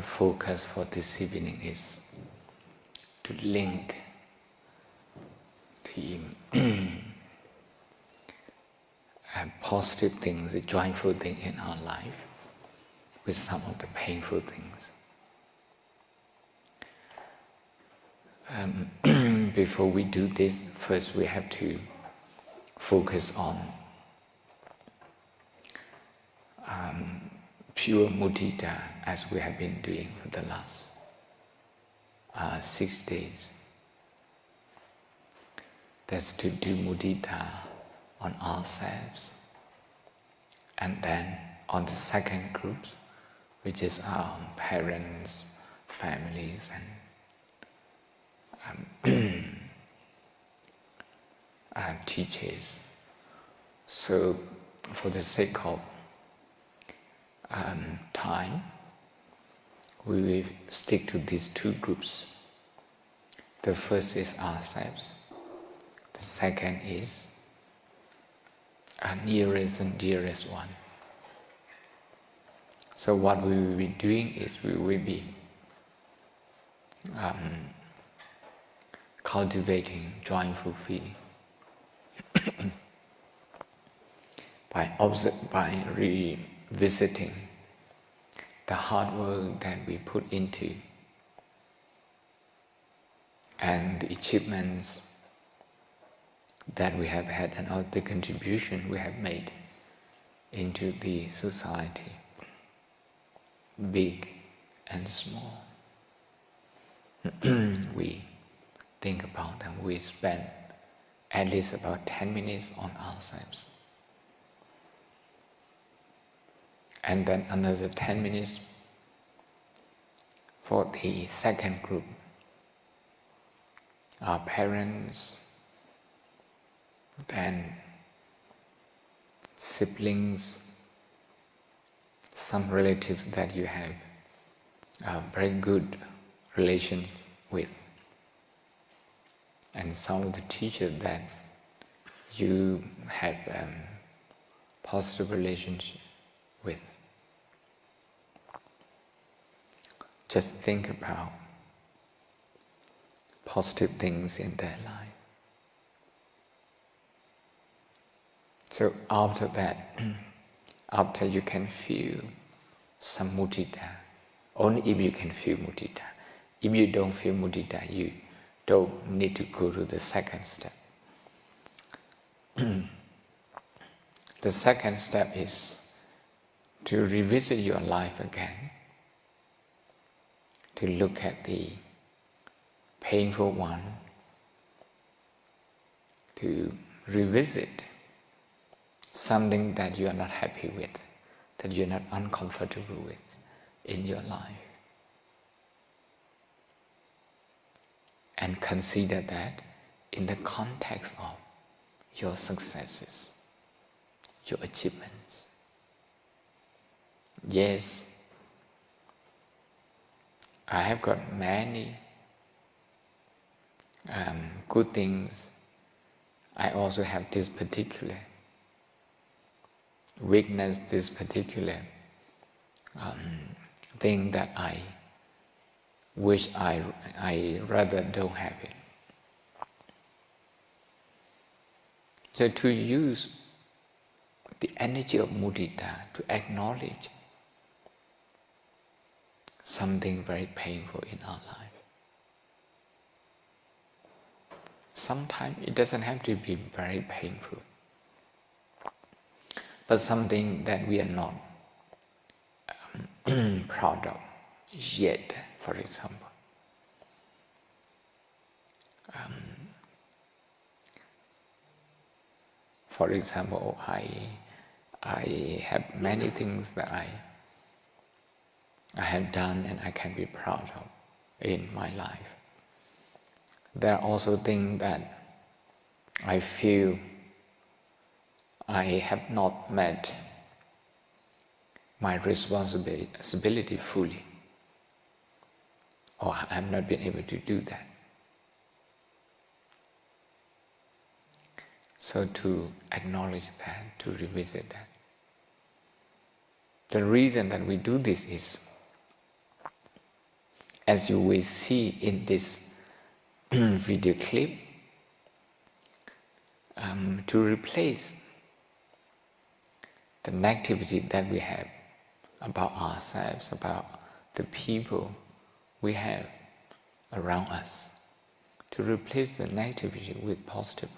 focus for this evening is to link the positive things, the joyful thing in our life with some of the painful things. Before we do this, first we have to focus on pure mudita, as we have been doing for the last 6 days. That's to do mudita on ourselves, and then on the second group, which is our parents, families, and teachers. So, for the sake of time, we will stick to these two groups. The first is ourselves. The second is our nearest and dearest one. So what we will be doing is we will be cultivating joyful feeling by revisiting the hard work that we put into and the achievements that we have had and all the contribution we have made into the society, big and small. We think about them. We spend at least about 10 minutes on ourselves. And then another 10 minutes for the second group, our parents, then siblings, some relatives that you have a very good relation with, and some of the teachers that you have positive relationship with. Just think about positive things in their life. So after that, after you can feel some mudita, only if you can feel mudita. If you don't feel mudita, you don't need to go to the second step. The second step is to revisit your life again, to look at the painful one, to revisit something that you are not happy with, that you are not uncomfortable with in your life. And consider that in the context of your successes, your achievements. Yes, I have got many good things. I also have this particular weakness, this particular thing that I wish I rather don't have it. So to use the energy of mudita to acknowledge something very painful in our life. Sometimes it doesn't have to be very painful, but something that we are not proud of yet, for example. For example, I have many things that I have done and I can be proud of in my life. There are also things that I feel I have not met my responsibility fully, or I have not been able to do that. So to acknowledge that, to revisit that. The reason that we do this is as you will see in this video clip, to replace the negativity that we have about ourselves, about the people we have around us, to replace the negativity with positive.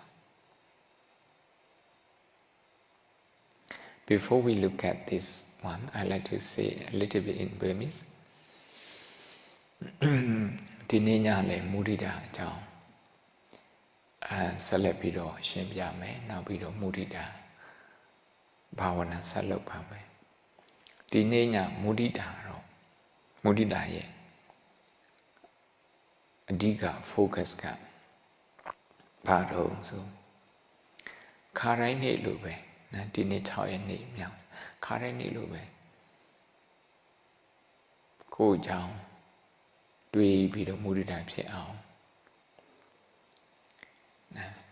Before we look at this one, I'd like to say a little bit in Burmese. ဒီနေ့ညလည်းမုဒိတာအကြောင်းဆက်လက်ပြီးတော့ရှင်းပြမယ်နောက်ပြီးတော့မုဒိတာဘာဝနာဆက်လုပ်ပါမယ်ဒီနေ့ညမုဒိတာတော့မုဒိတာရဲ့အဓိက focus ကဘာတော့ဆိုခါတိုင်းနေ့လိုပဲနော်ဒီနေ့6ရက်နေ့မြောက်ခါတိုင်းနေ့လိုပဲကိုယ်ကြောင့်တွေးပြီးတော့မုဒိတာဖြစ်အောင်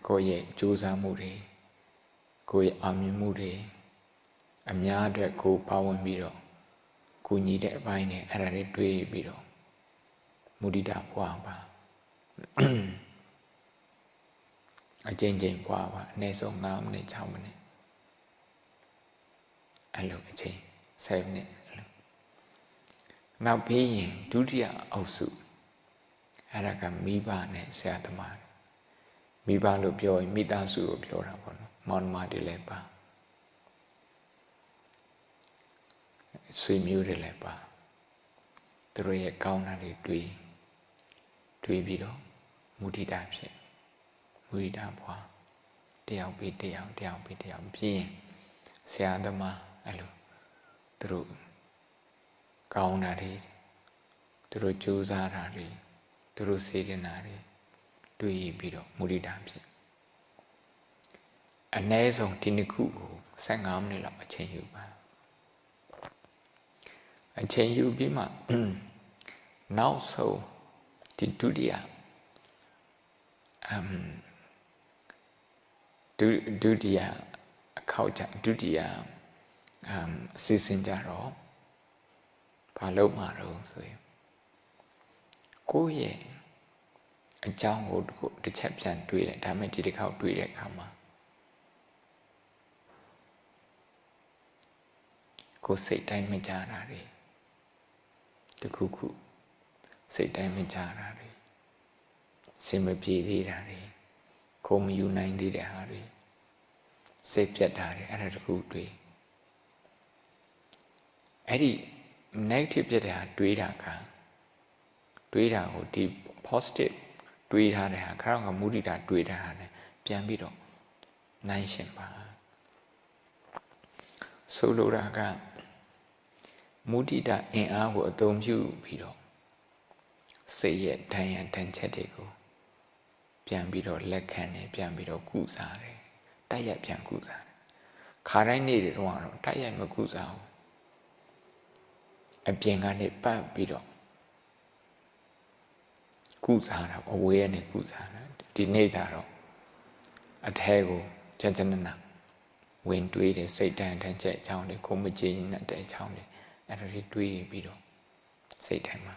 ကိုယ့်ရဲ့ကြိုးစားမှုတွေကိုယ့်ရဲ့အောင်မြင်မှုတွေအများအတွက်ကိုပါဝင်ပြီးတော့ကိုညီတဲ့အပိုင်းနဲ့အဲ့ဒါတွေတွေးပြီးတော့မုဒိတာပွားပါအကျဉ်းချင်းပွားပါအနည်းဆုံး9မိနစ်6မိနစ်အဲ့လိုအချိန်7မိနစ်နောက်ပြီးရင်ဒုတိယအုပ်စုအဲ့ဒါကမိဘနဲ့ဆရာသမားမိဘလို့ပြောရင်မိသားစုကိုပြောတာပေါ့နော်မောင်နှမတွေလည်းပါဆွေမျိုးတွေလည်းပါသူတို့ရဲ့ကောင်းတာတွေတွေးပြီးတော့မုဒိတာဖြစ်မုဒိတာပွားတယောက်ပြီးတယောက်ပြီးရင်ဆရာသမားအဲ့လိုသူတို့ကောင်းတာတွေသူတို့ကြိုးစားတာတွေသူတို့စေတနာတွေတွေးပြီးတော့မုဒိတာဖြစ်အနည်းဆုံးဒီနှစ်ခုကို15မိနစ်လောက်အချိန်ယူပါအချိန်ယူပြီးမှနောက်ဆုံးဒီဒုတိယဒုတိယအခောက်ကြဒုတိယအစီအစဉ်ကြတော့ဘာလုပ်မှာတော့ဆိုရင်ကိုယ့်ရဲ့အကြောင်းကိုတစ်ချက်ပြန်တွေးတယ်ဒါမဲ့ဒီတစ်ခေါက်တွေးတဲ့အခါမှာကိုယ်စိတ်တိုင်းမကြတာတွေတခုခုစိတ်တိုင်းမကြတာတွေစင်မပြေသေးတာတွေကိုမယူနိုင်သေးတဲ့ဟာတွေစိတ်ပြတ်တာတွေအဲ့ဒါတခုတွေးအဲ့ဒီ negative ပြတ်တဲ့ဟာတွေးတာကိုဒီ positive တွေးထားတဲ့ဟာခရောက်ကမုဒိတာတွေးထားတာ ਨੇ ပြန်ပြီးတော့နိုင်ရှင်ပါဆိုလိုတာကမုဒိတာအင်အားကိုအသုံးပြုပြီးတော့စိတ်ရဲ့ဒဏ်ရာဒဏ်ချက်တွေကိုပြန်ပြီးတော့လက်ခံနေပြန်ပြီးတော့ကုစားတယ်တိုက်ရိုက်ပြန်ကုစားတယ်ခါတိုင်းနေ့တွေတော့တိုက်ရိုက်မကုစားဘူးအပြင်ကနေပတ်ပြီးတော့ကုစားတာအဝေးကနေကုစားတာဒီနေ့ကျတော့အထဲကိုကြကြနနဝင်တွေးတယ်စိတ်တန်တန်ချက်အကြောင်းတွေကိုမကြည်နဲ့တဲ့အကြောင်းတွေအဲ့ဒါတွေတွေးပြီးတော့စိတ်ထဲမှာ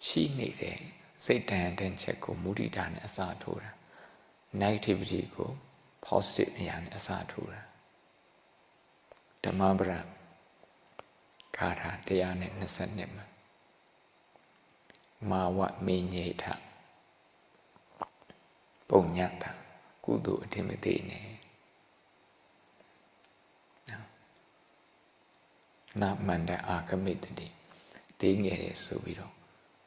ရှိနေတဲ့စိတ်တန်တန်ချက်ကိုမုဒိတာနဲ့အစားထိုးတာ negativity ကို positive အရာနဲ့အစားထိုးတာဓမ္မပဒခါထာ122မှာမာဝမေညေထပုံညတာကုသိုလ်အထင်မသေးနဲ့နာမန္တအာကမိတ္တိတေးငယ်တယ်ဆိုပြီးတော့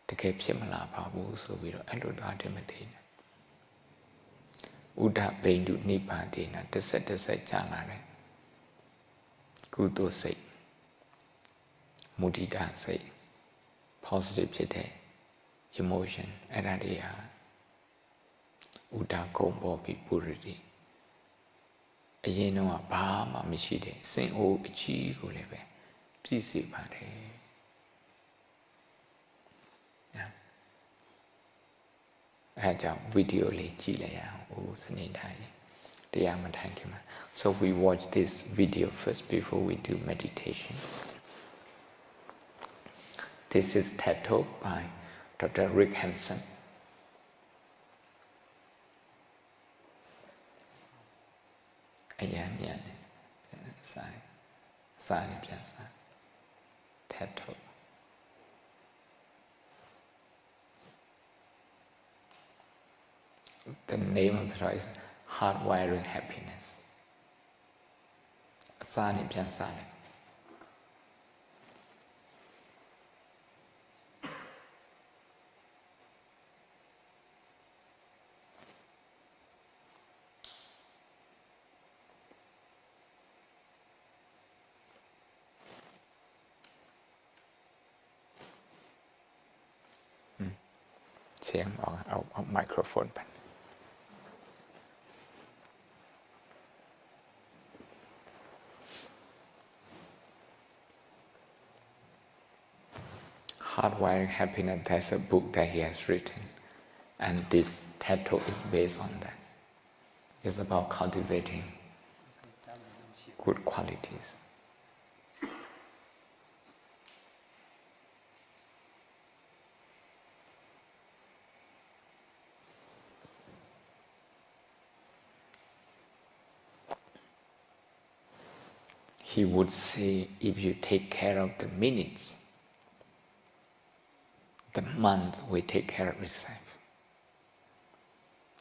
တကယ်ဖြစ်မလာပါဘူးဆိုပြီးတော့အဲ့လိုတော့အထင်မသေးနဲ့ဥဒ္ဒဘိန္ဒုနိဗ္ဗာန်ဒေနတစ်ဆက်ကြာလာတယ်ကုသိုလ်စိတ်မုဒိတာစိတ် positive ဖြစ်တဲ့ emotion အဲ့ဒါတွေဟာဥဒ္ဒကုံပေါ်ပြီးပုရိတိအရင်တော့ဘာမှမရှိတဲ့စင်အိုအကြီးကိုလည်းပဲပြည့်စုံပါတယ်အဲ့ဒါကြောင့်ဗီဒီယိုလေးကြည့်လိုက်ရအောင်ဦးစနေတိုင်းတ So we watch this video first before we do meditation. This is TED Talk by Dr. Rick Hanson. TED Talk. The name of the talk is Hardwiring Happiness. I'll microphone. Hardwiring Happiness, that's a book that he has written. And this TED Talk is based on that. It's about cultivating good qualities. He would say, if you take care of the minutes, the month will take care of itself.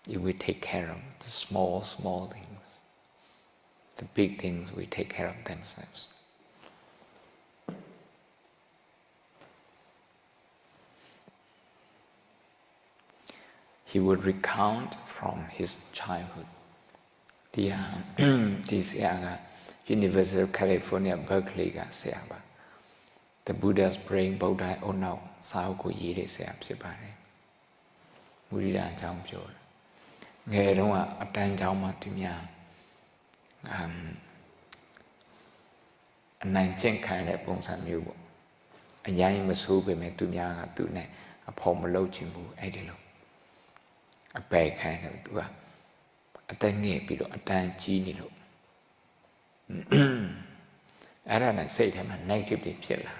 If we take care of the small things, the big things will take care of themselves. He would recount from his childhood. This University of California, Berkeley, the Buddha's brain, Buddha, oh no, Saoko Yiri, Mudita Jampio. Geroma, a time Jama Timia, a 19 kind of Ponsan Mubo. A young Masube Metumia, Tune, a pomelo chimbu, Edilo. A bag kind of dua. A tiny pido, a tiny chinilo. အဲ့ဒါနဲ့စိတ်ထဲမှာ negative တွေဖြစ်လာ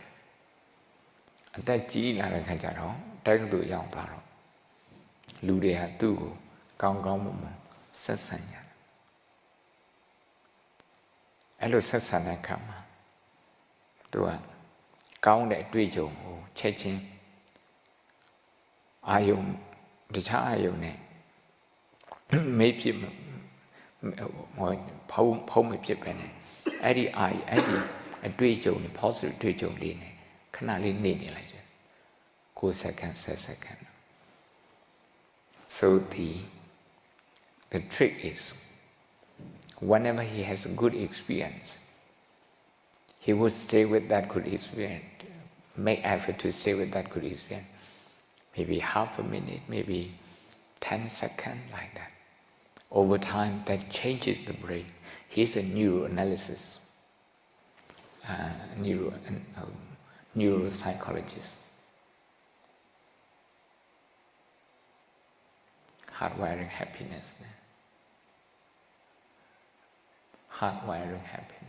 အသက်ကြီးလာတဲ့ခါကျတော့တိုက်တူရောက်သွားတော့လူတွေဟာသူ့ကိုကောင်းကောင်းမွန်မွန်ဆက်ဆံကြတယ်အဲ့လိုဆက်ဆံတဲ့အခါမှာသူကကောင်းတဲ့အတွေ့အကြုံကိုချက်ချင်းအာယုံတခြားအာယုံနဲ့မေးဖြစ်ဖုံးမဖြစ်ပဲနဲ့အဲ့ဒီအတွေ့အကြုံနဲ့ positive အတွေ့အကြုံလေးနဲ့ခဏလေးနေလိုက်တယ်9 seconds 10 seconds. So the trick is whenever he has a good experience, he would stay with that good experience, make effort to stay with that good experience, maybe half a minute, maybe 10 seconds, like that. Over time, that changes the brain. He's a neuroanalysis, neuropsychologist. Hardwiring happiness. Hardwiring happiness.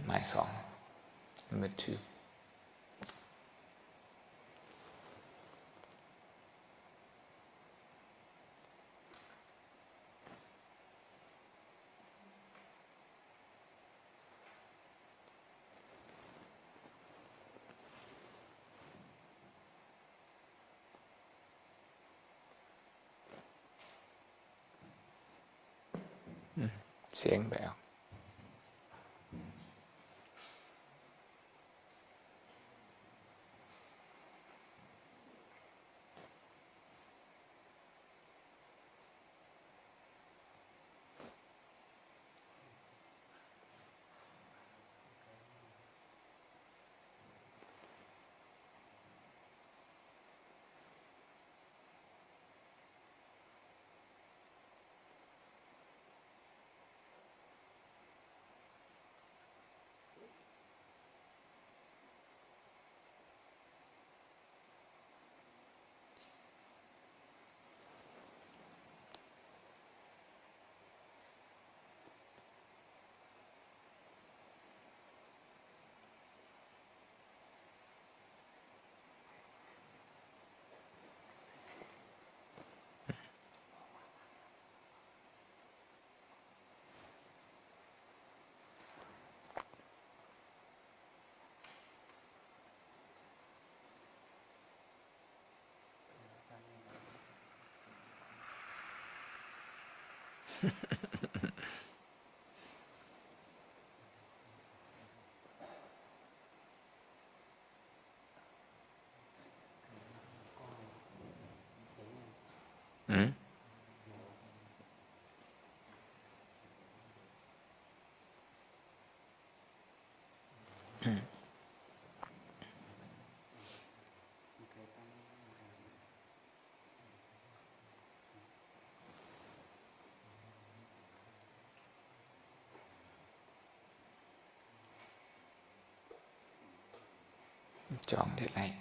My song, number 2. Xiên bèo. Hmm? Chọn để lại.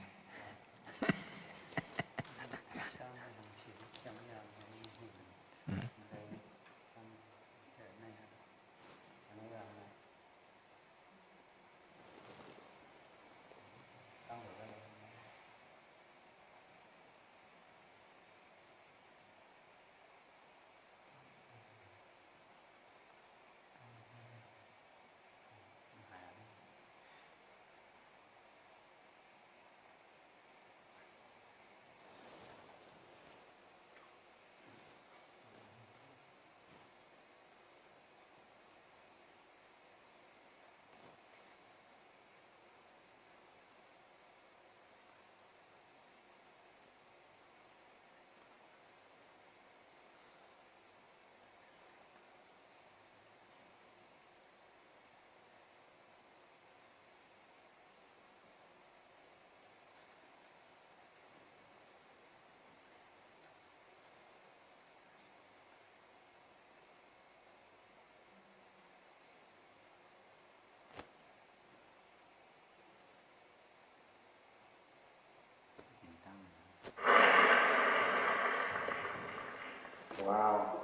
Wow.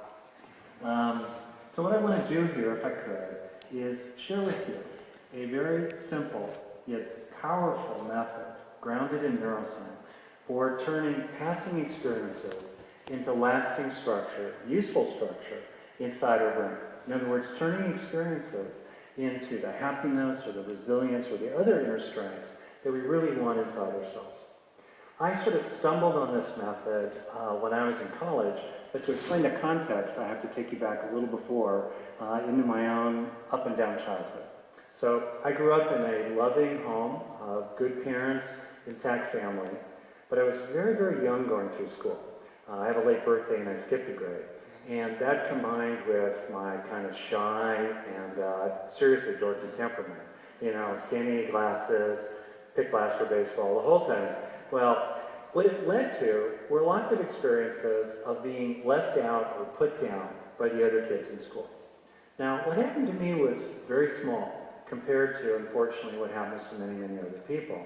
So what I want to do here, if I could, is share with you a very simple yet powerful method grounded in neuroscience for turning passing experiences into lasting structure, useful structure inside our brain. In other words, turning experiences into the happiness or the resilience or the other inner strengths that we really want inside ourselves. I sort of stumbled on this method when I was in college, but to explain the context, I have to take you back a little before into my own up and down childhood. So I grew up in a loving home of good parents, intact family, but I was very, very young going through school. I had a late birthday and I skipped a grade. And that combined with my kind of shy and seriously dorky temperament, you know, skinny glasses, pick glass for baseball, the whole thing. Well, what it led to were lots of experiences of being left out or put down by the other kids in school. Now, what happened to me was very small compared to, unfortunately, what happens to many, many other people.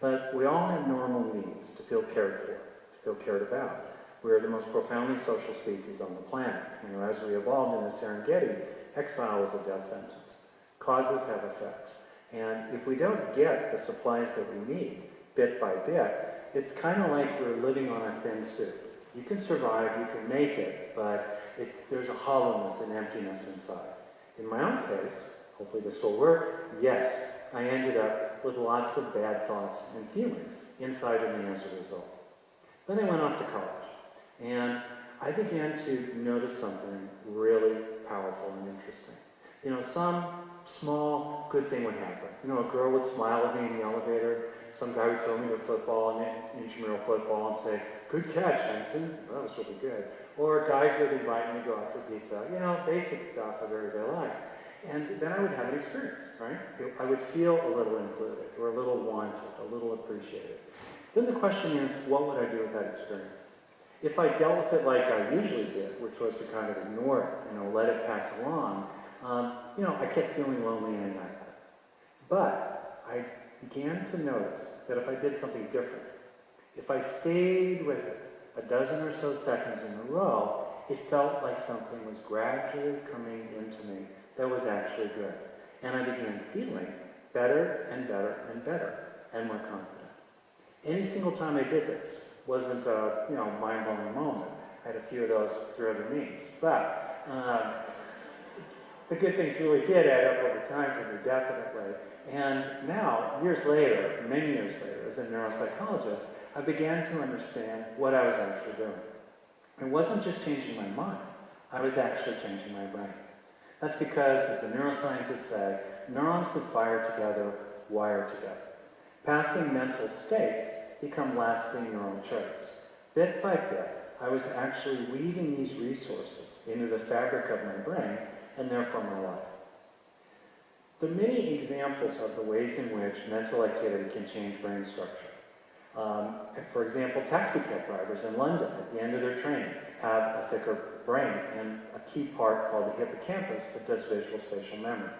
But we all have normal needs to feel cared for, to feel cared about. We're the most profoundly social species on the planet. You know, as we evolved in the Serengeti, exile is a death sentence. Causes have effects. And if we don't get the supplies that we need, bit by bit, it's kind of like we're living on a thin suit. You can survive, you can make it, but there's a hollowness and emptiness inside. In my own case, hopefully this will work, yes, I ended up with lots of bad thoughts and feelings inside of me as a result. Then I went off to college, and I began to notice something really powerful and interesting. You know, some small good thing would happen. You know, a girl would smile at me in the elevator. Some guy would throw me the football, an intramural football, and say, "Good catch, Hanson." Well, that was really good. Or guys would invite me to go out for pizza. You know, basic stuff of everyday life. And then I would have an experience, right? I would feel a little included, or a little wanted, a little appreciated. Then the question is, what would I do with that experience? If I dealt with it like I usually did, which was to kind of ignore it, you know, let it pass along, you know, I kept feeling lonely and inadequate. But I began to notice that if I did something different, if I stayed with it a dozen or so seconds in a row, it felt like something was gradually coming into me that was actually good. And I began feeling better and better and better and more confident. Any single time I did this wasn't a, you know, mind-blowing moment. I had a few of those through other means. But the good things really did add up over time for me, definitely. And now, years later, many years later, as a neuropsychologist, I began to understand what I was actually doing. It wasn't just changing my mind. I was actually changing my brain. That's because, as the neuroscientists say, neurons that fire together wire together. Passing mental states become lasting neural traits. Bit by bit, I was actually weaving these resources into the fabric of my brain and therefore my life. There are many examples of the ways in which mental activity can change brain structure. For example, taxi cab drivers in London at the end of their training have a thicker brain and a key part called the hippocampus that does visual spatial memory.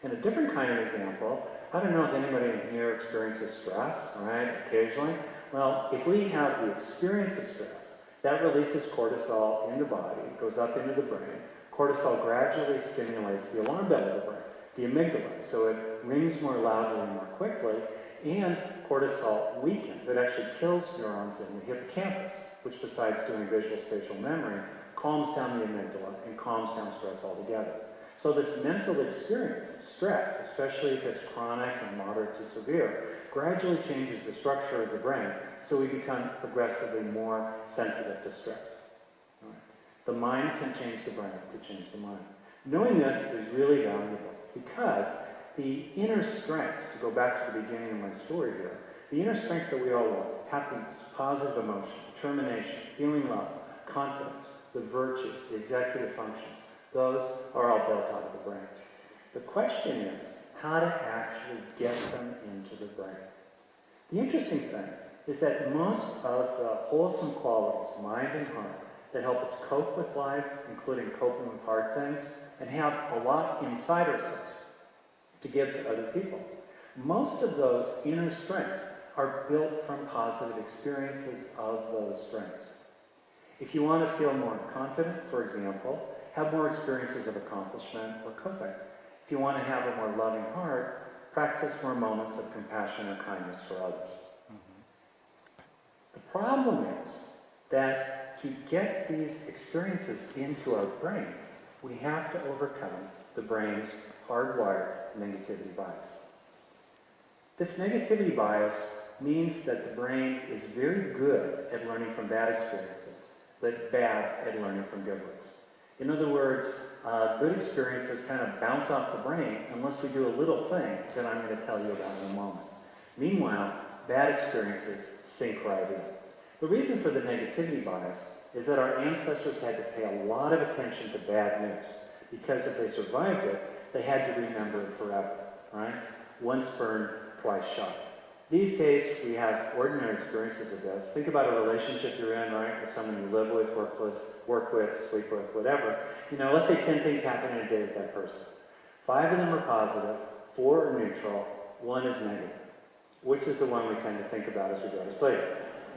And a different kind of example, I don't know if anybody in here experiences stress, all right, occasionally. Well, if we have the experience of stress, that releases cortisol in the body, goes up into the brain. Cortisol gradually stimulates the alarm bell of the brain, the amygdala, so it rings more loudly and more quickly, and cortisol weakens. It actually kills neurons in the hippocampus, which besides doing visual spatial memory, calms down the amygdala and calms down stress altogether. So this mental experience, stress, especially if it's chronic and moderate to severe, gradually changes the structure of the brain, so we become progressively more sensitive to stress. All right. The mind can change the brain to change the mind. Knowing this is really valuable because the inner strengths, to go back to the beginning of my story here, the inner strengths that we all want, happiness, positive emotion, determination, feeling love, confidence, the virtues, the executive functions, those are all built out of the brain. The question is how to actually get them into the brain. The interesting thing is that most of the wholesome qualities, mind and heart, that help us cope with life, including coping with hard things, and have a lot inside ourselves to give to other people, most of those inner strengths are built from positive experiences of those strengths. If you want to feel more confident, for example, have more experiences of accomplishment or coping. If you want to have a more loving heart, practice more moments of compassion or kindness for others. The problem is that to get these experiences into our brain, we have to overcome the brain's hardwired negativity bias. This negativity bias means that the brain is very good at learning from bad experiences, but bad at learning from good ones. In other words, good experiences kind of bounce off the brain unless we do a little thing that I'm going to tell you about in a moment. Meanwhile, bad experiences sink right in. The reason for the negativity bias is that our ancestors had to pay a lot of attention to bad news, because if they survived it, they had to remember it forever, right? Once burned, twice shot. These days, we have ordinary experiences of this. Think about a relationship you're in, right, with someone you live with, work with, sleep with, whatever. You know, let's say 10 things happen in a day with that person. 5 of them are positive, 4 are neutral, 1 is negative. Which is the one we tend to think about as we go to sleep,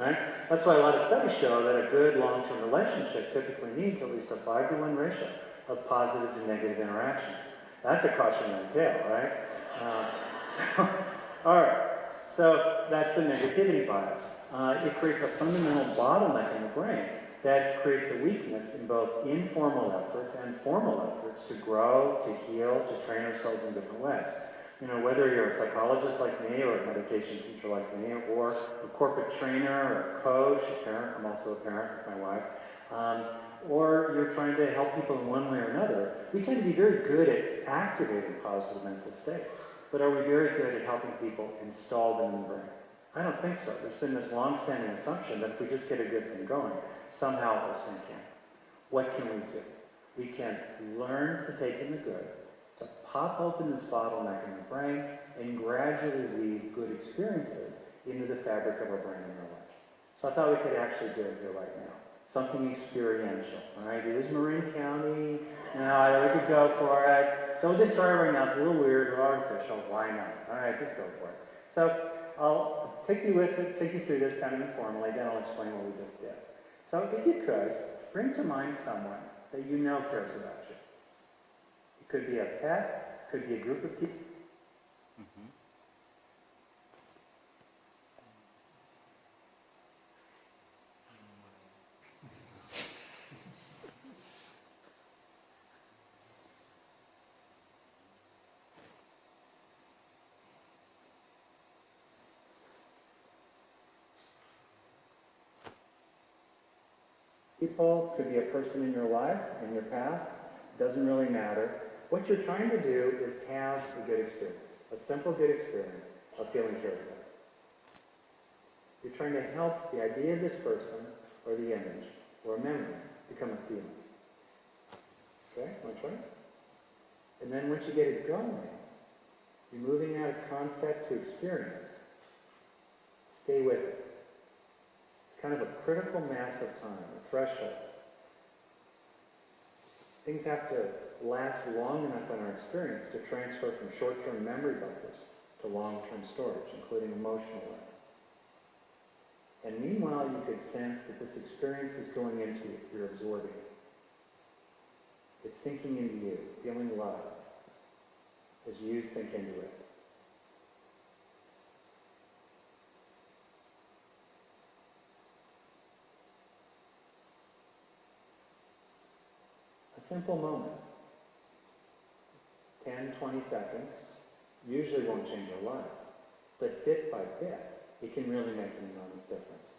right? That's why a lot of studies show that a good long-term relationship typically needs at least a 5-to-1 ratio of positive to negative interactions. That's a cautionary tale, right? All right. So that's the negativity bias. It creates a fundamental bottleneck in the brain that creates a weakness in both informal efforts and formal efforts to grow, to heal, to train ourselves in different ways. You know, whether you're a psychologist like me, or a meditation teacher like me, or a corporate trainer, or a coach, a parent, I'm also a parent with my wife, or you're trying to help people in one way or another, we tend to be very good at activating positive mental states. But are we very good at helping people install them in the brain? I don't think so. There's been this long-standing assumption that if we just get a good thing going, somehow it will sink in. What can we do? We can learn to take in the good, to pop open this bottleneck in the brain, and gradually weave good experiences into the fabric of our brain and our life. So I thought we could actually do it here right now. Something experiential, all right? It is Marin County. Now, we could go for it. So we'll just try it right now. It's a little weird, a little artificial. Why not? All right, just go for it. So I'll take you through this kind of informally, then I'll explain what we just did. So if you could, bring to mind someone that you know cares about you. It could be a pet, it could be a group of people. People, could be a person in your life, in your past, doesn't really matter. What you're trying to do is have a good experience, a simple good experience of feeling cared for. You're trying to help the idea of this person, or the image, or a memory, become a feeling. Okay, want to try it? And then once you get it going, you're moving out of concept to experience. Stay with it. It's kind of a critical mass of time, a threshold. Things have to last long enough in our experience to transfer from short-term memory buffers to long-term storage, including emotional life. And meanwhile, you could sense that this experience is going into you. You're absorbing it. It's sinking into you, feeling love as you sink into it. A simple moment, 10, 20 seconds, usually won't change our life. But bit by bit, it can really make an enormous difference.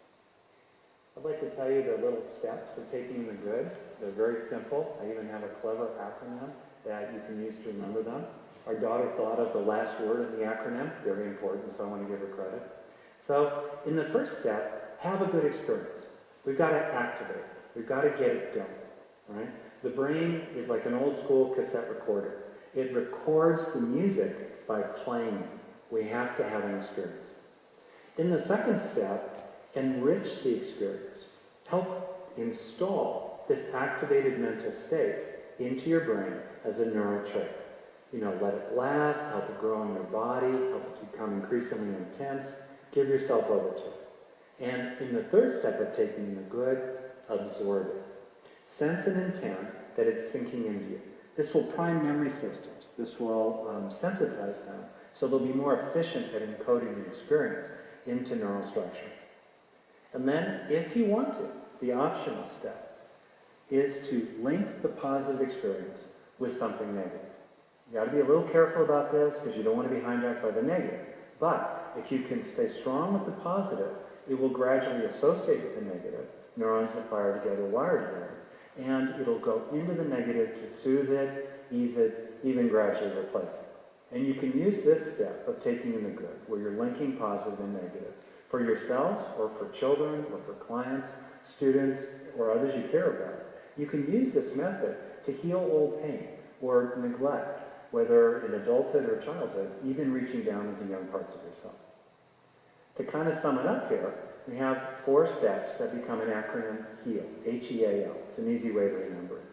I'd like to tell you the little steps of taking the good. They're very simple. I even have a clever acronym that you can use to remember them. Our daughter thought of the last word of the acronym. Very important, so I want to give her credit. So, in the first step, have a good experience. We've got to activate. We've got to get it going. Right? The brain is like an old school cassette recorder. It records the music by playing it. We have to have an experience. In the second step, enrich the experience. Help install this activated mental state into your brain as a neural trait. Let it last, help it grow in your body, help it become increasingly intense. Give yourself over to it. And in the third step of taking the good, absorb it. Sense and intent that it's sinking into you. This will prime memory systems. This will sensitize them so they'll be more efficient at encoding the experience into neural structure. And then, if you want to, the optional step is to link the positive experience with something negative. You got to be a little careful about this because you don't want to be hijacked by the negative. But if you can stay strong with the positive, it will gradually associate with the negative. Neurons that fire together wire together. And it'll go into the negative to soothe it, ease it, even gradually replace it. And you can use this step of taking in the good, where you're linking positive and negative, for yourselves or for children or for clients, students, or others you care about. You can use this method to heal old pain or neglect, whether in adulthood or childhood, even reaching down into young parts of yourself. To kind of sum it up here, we have 4 steps that become an acronym HEAL, H-E-A-L. It's an easy way to remember it.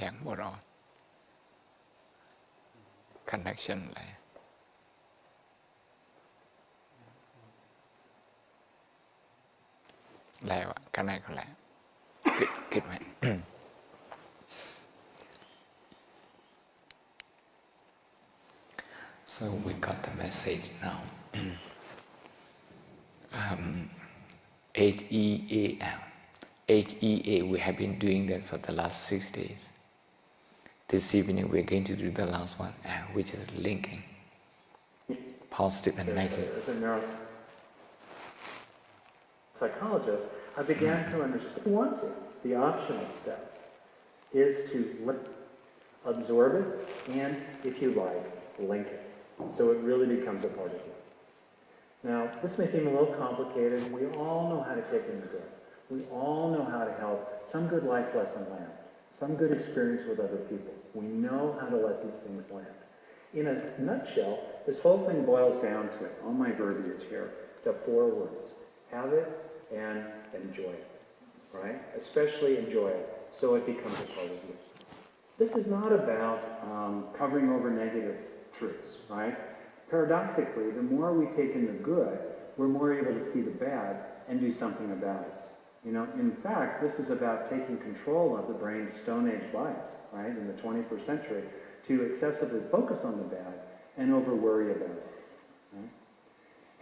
Giảng bộ rồi. Connection lại. Lại cái này có lẽ. Kết vậy. So we got the message now. HEAL. HEA, we have been doing that for the last 6 days. This evening we're going to do the last one, which is linking positive and negative. As a neuropsychologist, I began to understand the optional step is to absorb it and, if you like, link it. So it really becomes a part of you. Now, this may seem a little complicated. We all know how to take in the good. We all know how to help some good life lesson land, some good experience with other people. We know how to let these things land. In a nutshell, this whole thing boils down to, on my verbiage here, to 4 words. Have it and enjoy it, right? Especially enjoy it, so it becomes a part of you. This is not about covering over negative truths, right? Paradoxically, the more we take in the good, we're more able to see the bad and do something about it. You know, in fact, this is about taking control of the brain's Stone Age bias, right, in the 21st century, to excessively focus on the bad and over worry about it. Right?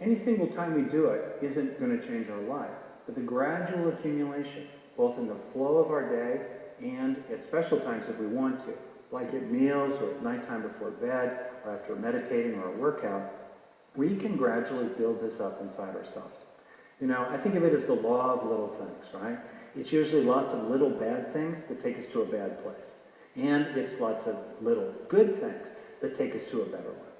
Any single time we do it isn't going to change our life, but the gradual accumulation, both in the flow of our day and at special times if we want to, like at meals or at nighttime before bed or after meditating or a workout, we can gradually build this up inside ourselves. You know, I think of it as the law of little things, right? It's usually lots of little bad things that take us to a bad place. And it's lots of little good things that take us to a better one.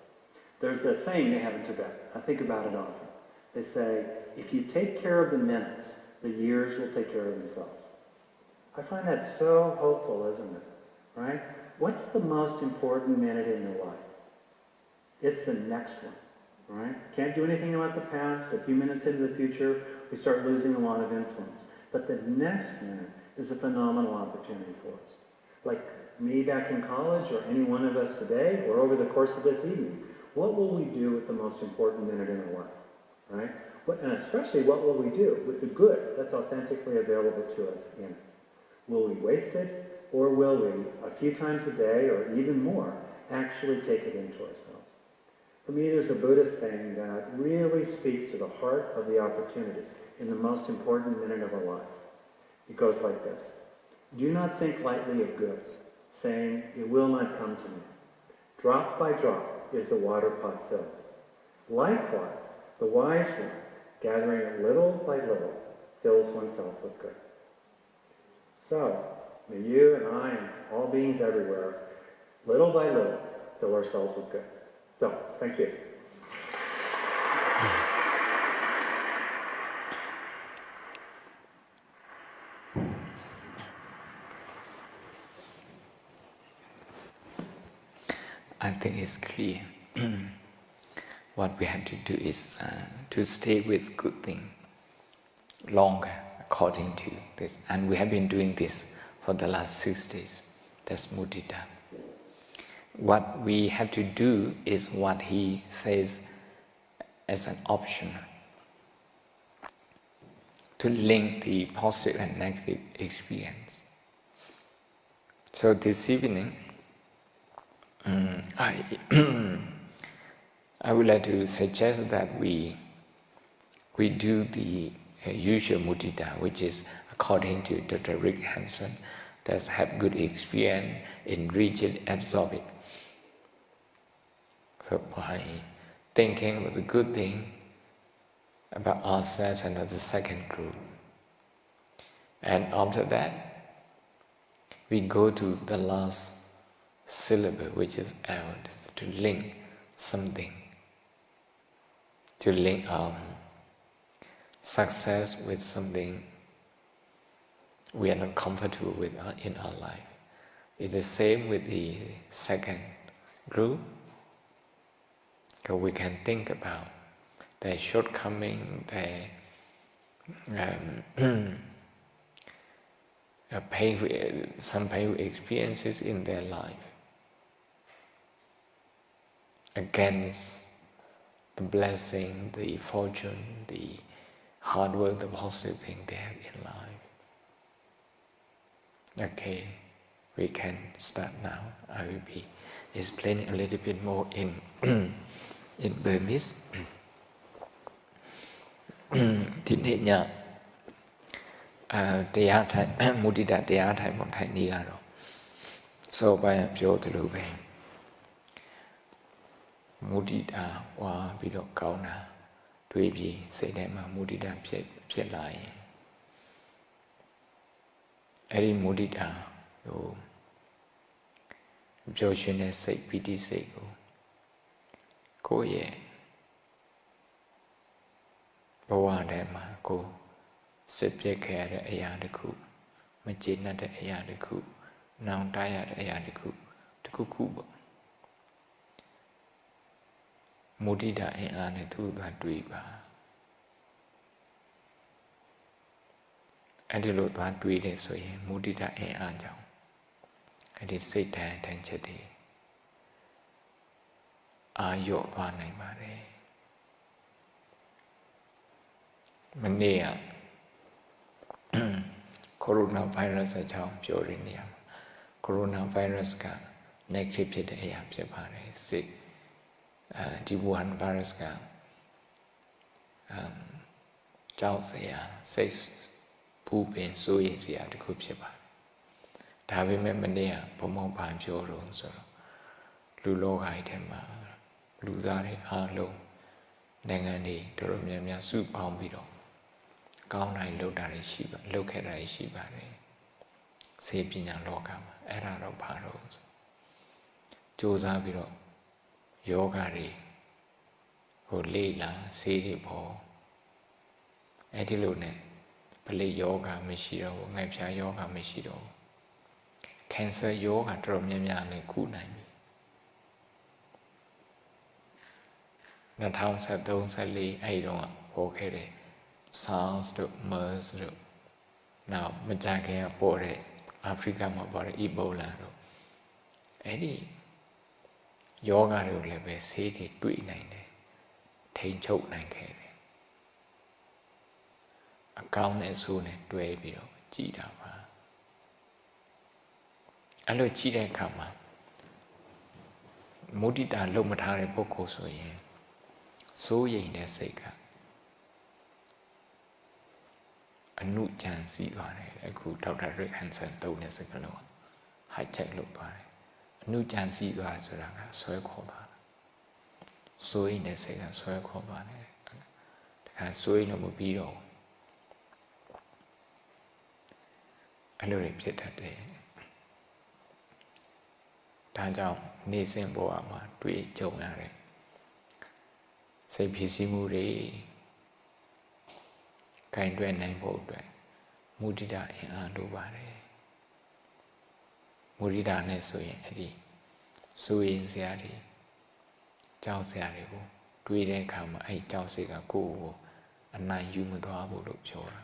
There's a saying they have in Tibet. I think about it often. They say, if you take care of the minutes, the years will take care of themselves. I find that so hopeful, isn't it? Right? What's the most important minute in your life? It's the next one. Right? Can't do anything about the past. A few minutes into the future, we start losing a lot of influence. But the next minute is a phenomenal opportunity for us. Like me back in college, or any one of us today, or over the course of this evening, what will we do with the most important minute in our life? Right? And especially, what will we do with the good that's authentically available to us in it? Will we waste it, or will we, a few times a day, or even more, actually take it into ourselves? For me, there's a Buddhist saying that really speaks to the heart of the opportunity in the most important minute of our life. It goes like this. Do not think lightly of good, saying, it will not come to me. Drop by drop is the water pot filled. Likewise, the wise one, gathering it little by little, fills oneself with good. So, may you and I and all beings everywhere, little by little, fill ourselves with good. So, thank you. I think it's clear. What we have to do is to stay with good thing longer according to this. And we have been doing this for the last 6 days. That's Mudita. What we have to do is what he says as an option. To link the positive and negative experience. So this evening, I would like to suggest that we do the usual Mudita, which is according to Dr. Rick Hanson, that have good experience, enrich it, absorb it. So by thinking about the good thing about ourselves and of the second group, and after that, we go to the last syllable, which is L, to link something, to link success with something we are not comfortable with in our life. It's the same with the second group, because we can think about their shortcoming, their some painful experiences in their life, against the blessing, the fortune, the hard work, the positive thing they have in life. Okay, we can start now. I will be explaining a little bit more in Burmese. ဒီနေ့ညတရားထိုင်မုဒိတတရားထိုင်ပုံထိုင်နေရတော့စောပိုင်းပြောသလိုပဲမုဒိတာဝါပြီးတော့ကောင်းတာတွေးပြီးစိတ်ထဲမှာမုဒိတာဖြစ်လာရင်အဲ့ဒီမုဒိတာဟိုပျော်ရွှင်တဲ့စိတ်ပီတိစိတ်ကိုယ့်ရဲ့ဘဝထဲမှာကိုယ်စစ်ပြစ်ခဲ့ရတဲ့အရာတစ်ခုမကျေနပ်တဲ့အရာတစ်ခုနောင်တရတဲ့အရာတစ်ခုပေါ့မုဒိတာအင်အားနဲ့သူ့ဘာတွေးပါအဲ့ဒီလိုသွားတွေးတယ်ဆိုရင်မုဒိတာအင်အားကြောင့် အဲ့ဒီစိတ်ဓာတ်တန်ချက်တွေအာရော့သွားနိုင်ပါတယ်မနေ့ကကိုရိုနာဗိုင်းရပ်စ်အကြောင်းပြောရနေရမှာကိုရိုနာဗိုင်းရပ်စ်က negative ဖြစ်တဲ့အရာဖြစ်ပါတယ်စိတ်ဒီဝူဟန်ဗိုင်းရပ်စ်ကကြောက်စရာစိတ်ပူပင်စိုးရိမ်စရာတစ်ခုဖြစ်ပါတယ်ဒါပေမဲ့မနေ့ကဘုံဘုံဘာပြောတော့ဆိုတော့လူလောကကြီးထဲမှာလူသားတွေအားလုံးနိုင်ငံတွေတော်တော်များများစုပေါင်းပြီးတော့ကောင်းတိုင်းလုပ်တာတွေရှိပါလုပ်ခဲ့တာတွေရှိပါတယ်စေပညာလောကမှာအဲ့ဒါတော့ဘာလို့စ조사ပြီးတော့ယောဂတွေဟိုလေ့လာစေးတွေပေါ့အဲ့ဒီလိုနဲ့ဗလိယောဂမရှိတော့ဘူးငှက်ဖျားယောဂမရှိတော့ဘူးကင်ဆာယောဂတော်တော်များများနဲ့ကုနိုင်ပြီ2013-14အဲ့ဒီတော့ပေါ်ခဲ့တဲ့ SARS တို့ MERS တို့နောက်မကြခင်ကပေါ်တဲ့အာဖရိကမှာပေါ်တဲ့ Ebola တို့အဲ့ဒီယောဂတွေကိုလည်းပဲဆေးတွေတွေ့နိုင်တယ်ထိန်ချုပ်နိုင်ခဲ့တယ်အကောင်းနဲ့ဆိုးနဲ့တွဲပြီးတော့ကြည်တာပါအဲ့လိုကြည်တဲ့အခါမှာမုဒိတာလုံမထားတဲ့ပုဂ္ဂိုလ်ဆိုရင်စိုးရိမ်တဲ့စိတ်ကအနုကြံစီသွားတယ်အခုဒေါက်တာရစ်ဟန်ဆန်သုံးတဲ့စကားလုံး hijack လုပ်သွားတယ်အနုကြံစီသွားဆိုတာကဆွဲခေါ်သွားတာစိုးရိမ်တဲ့စိတ်ကဆွဲခေါ်သွားတယ်ဒါကစိုးရိမ်လို့မပြီးတော့အဲ့လိုဖြစ်တတ်တယ်ဒါကြောင့်နေစဉ်ဘဝမှာတွေ့ကြုံရတဲ့စိတ်ဖြစ်စီမှုတွေကင်တွယ်နိုင်ဖို့အတွက်မုဒိတာအင်အားလိုပါတယ်မုဒိတာနဲ့ဆိုရင်အဲ့ဒီစိုးရင်စရာတွေကြောက်စရာတွေကိုတွေးတဲ့အခါမှာအဲ့ကြောက်စိတ်ကကိုယ့်ကိုအနိုင်ယူမသွားဘူးလို့ပြောတာ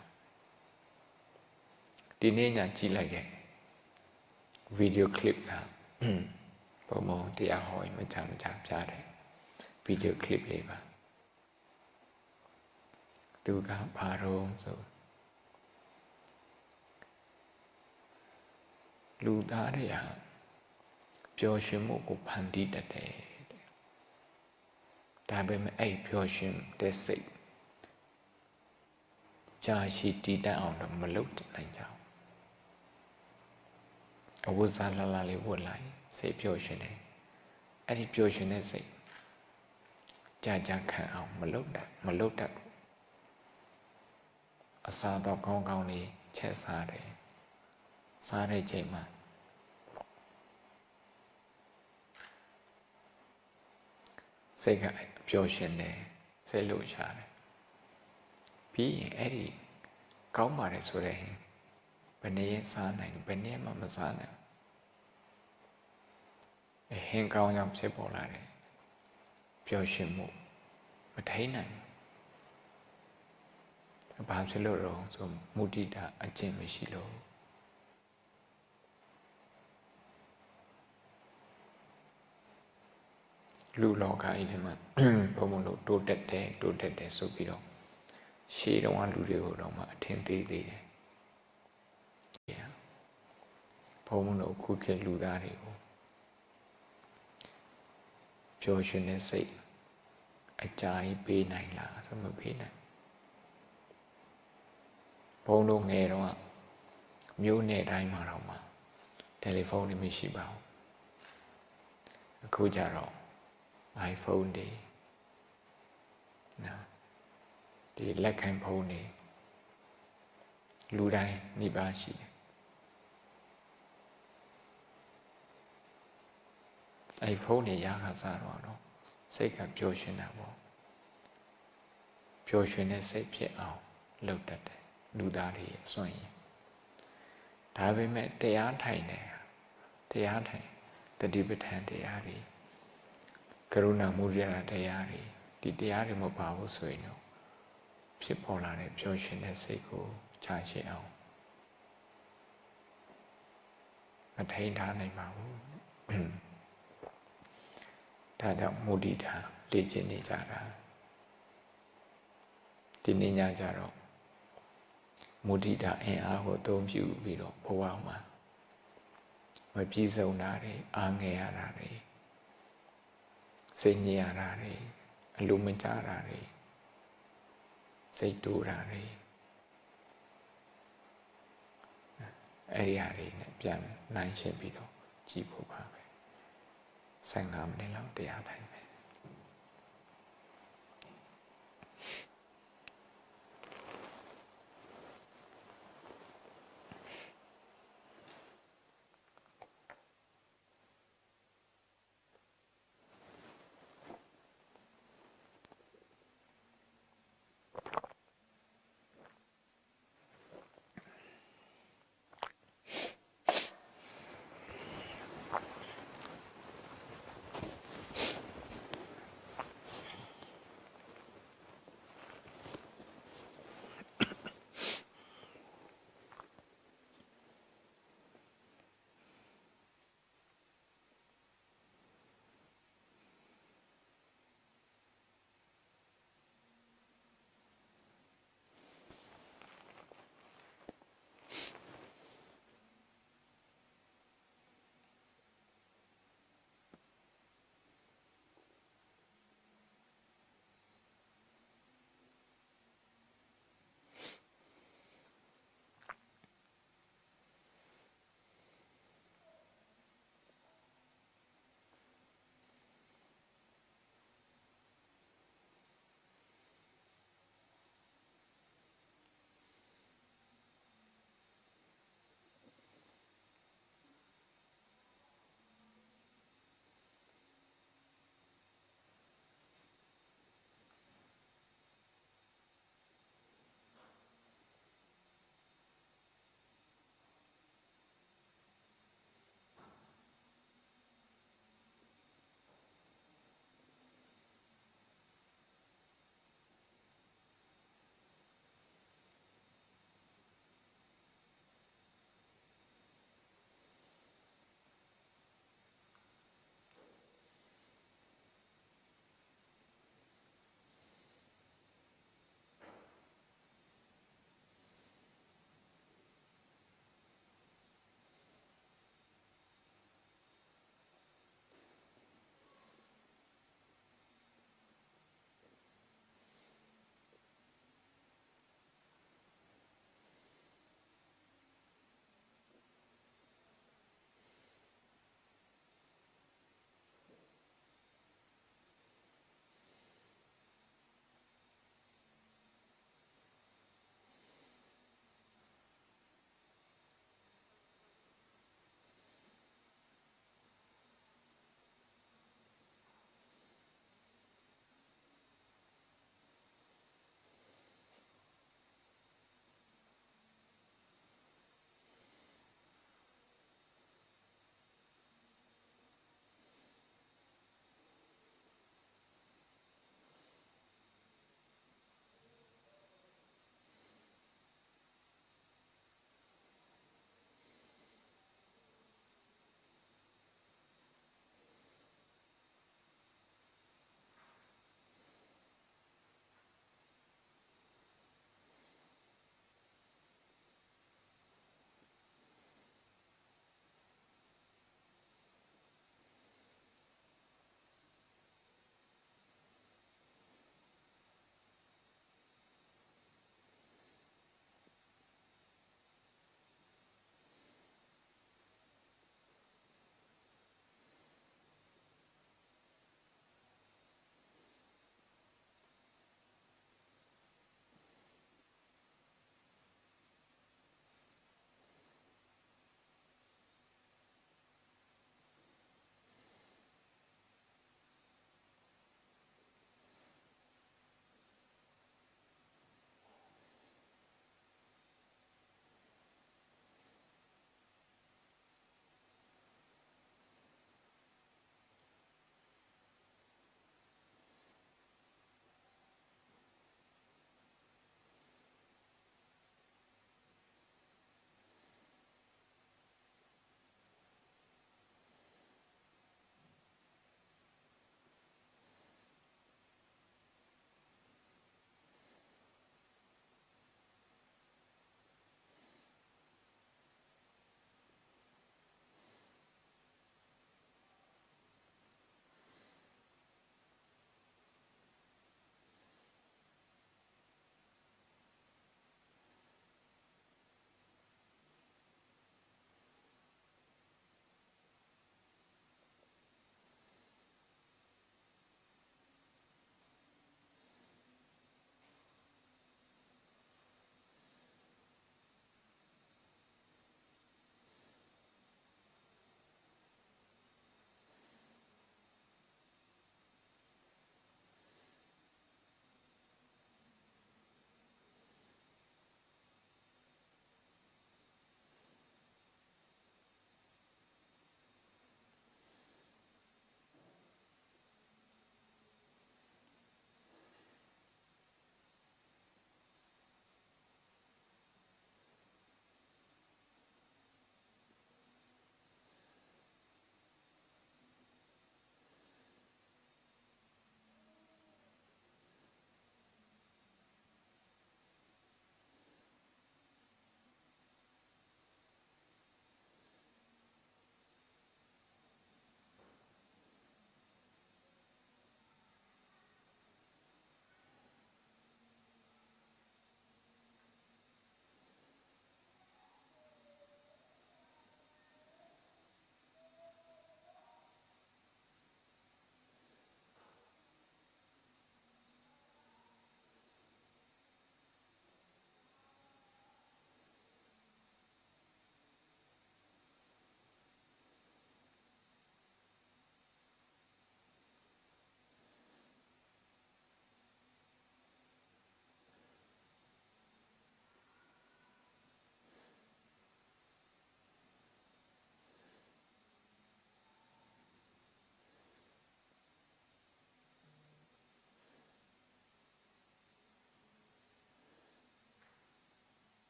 ဒီနေ့ညကြည့်လိုက်တဲ့ဗီဒီယိုကလစ်ကဘုံဘုံတရားဟောရင်မချပြတယ်ဗီဒီယိုကလစ်လေးပါသူကဘာတော့ဆိုလူသားတွေဟာပျော်ရွှင်မှုကိုဖန်တီးတတ်တယ်ဒါပေမဲ့အဲ့ပျော်ရွှင်တဲ့စိတ်ကြာရှိတည်တတ်အောင်တော့မလုပ်နိုင်ကြဘူးအဝတ်စားလာလေးဝတ်လိုက်စိတ်ပျော်ရွှင်တယ်အဲ့ဒီပျော်ရွှင်တဲ့စိတ်ကြာခံအောင်မလုပ်တတ်ဘူးအစာတော့ကောင်းကောင်းလေးချက်စားတယ်စားတဲ့ချိန်မှာစိတ်ကပျော်ရွှင်တယ်စိတ်လှုပ်ရှားတယ်ပြီးရင်အဲ့ဒီကောင်းပါတယ်ဆိုတဲ့ဘယ်နည်းစားနိုင်ဘယ်နည်းမှမစားနိုင်ဟင်းကောင်းကြောင့်ဖြစ်ပေါ်လာတယ်ပျော်ရွှင်မှုမထိန်နိုင်ဘာဖြစ်လို့တော့ဆိုမုဒိတာအကျင့်မရှိလို့လူလောကကြီးထဲမှာဘုံဘုံတို့တိုးတက်တယ်ဆိုပြီးတော့ရှေးတုန်းကလူတွေကိုတော့မှအထင်သေးတယ်ဘုံဘုံတို့ခုခေတ်လူသားတွေကိုပျော်ရွှင်တဲ့စိတ်အကြာကြီးပေးနိုင်လားဆိုမပေးနိုင်ဘုံတို့ငယ်တော့မျိုးနယ်တိုင်းမှာတော့မှတယ်လီဖုန်းတွေမရှိပါဘူးအခုကျတော့ iPhone တွေနော်ဒီလက်ခံဖုန်းတွေလူတိုင်းမိဘရှိတယ်အဲ့ဖုန်းတွေရခါစားတော့စိတ်ကပျော်ရွှင်တာပေါ့ပျော်ရွှင်တဲ့စိတ်ဖြစ်အောင်လုပ်တတ်တယ်လူသားတွေရဲ့စွန့်ရင်ဒါပေမဲ့တရားထိုင်တတိပဋ္ဌာန်တရားတွေကရုဏာမုဒိတာတရားတွေဒီတရားတွေမပါဘူးဆိုရင်တော့ဖြစ်ပေါ်လာတဲ့ပျော်ရွှင်တဲ့စိတ်ကိုချရှိအောင် မထိန်ထားနိုင်ပါဘူးဒါကြောင့်မုဒိတာလေ့ကျင့်နေကြတာဒီနေ့ညကြတော့မုဒိတာအင်အားကိုအသုံးပြုပြီးတော့ဘဝမှာမပြည့်စုံတာတွေအားငယ်ရတာတွေစိတ်ညစ်ရတာတွေအလိုမကျတာတွေစိတ်တိုးတာတွေအဲ့ဒီဟာတွေနဲ့ပြန်နိုင်ရှင်းပြီးတော့ကြည့်ဖို့ပါပဲ15မိနစ်လောက်တရားထိုင်မယ်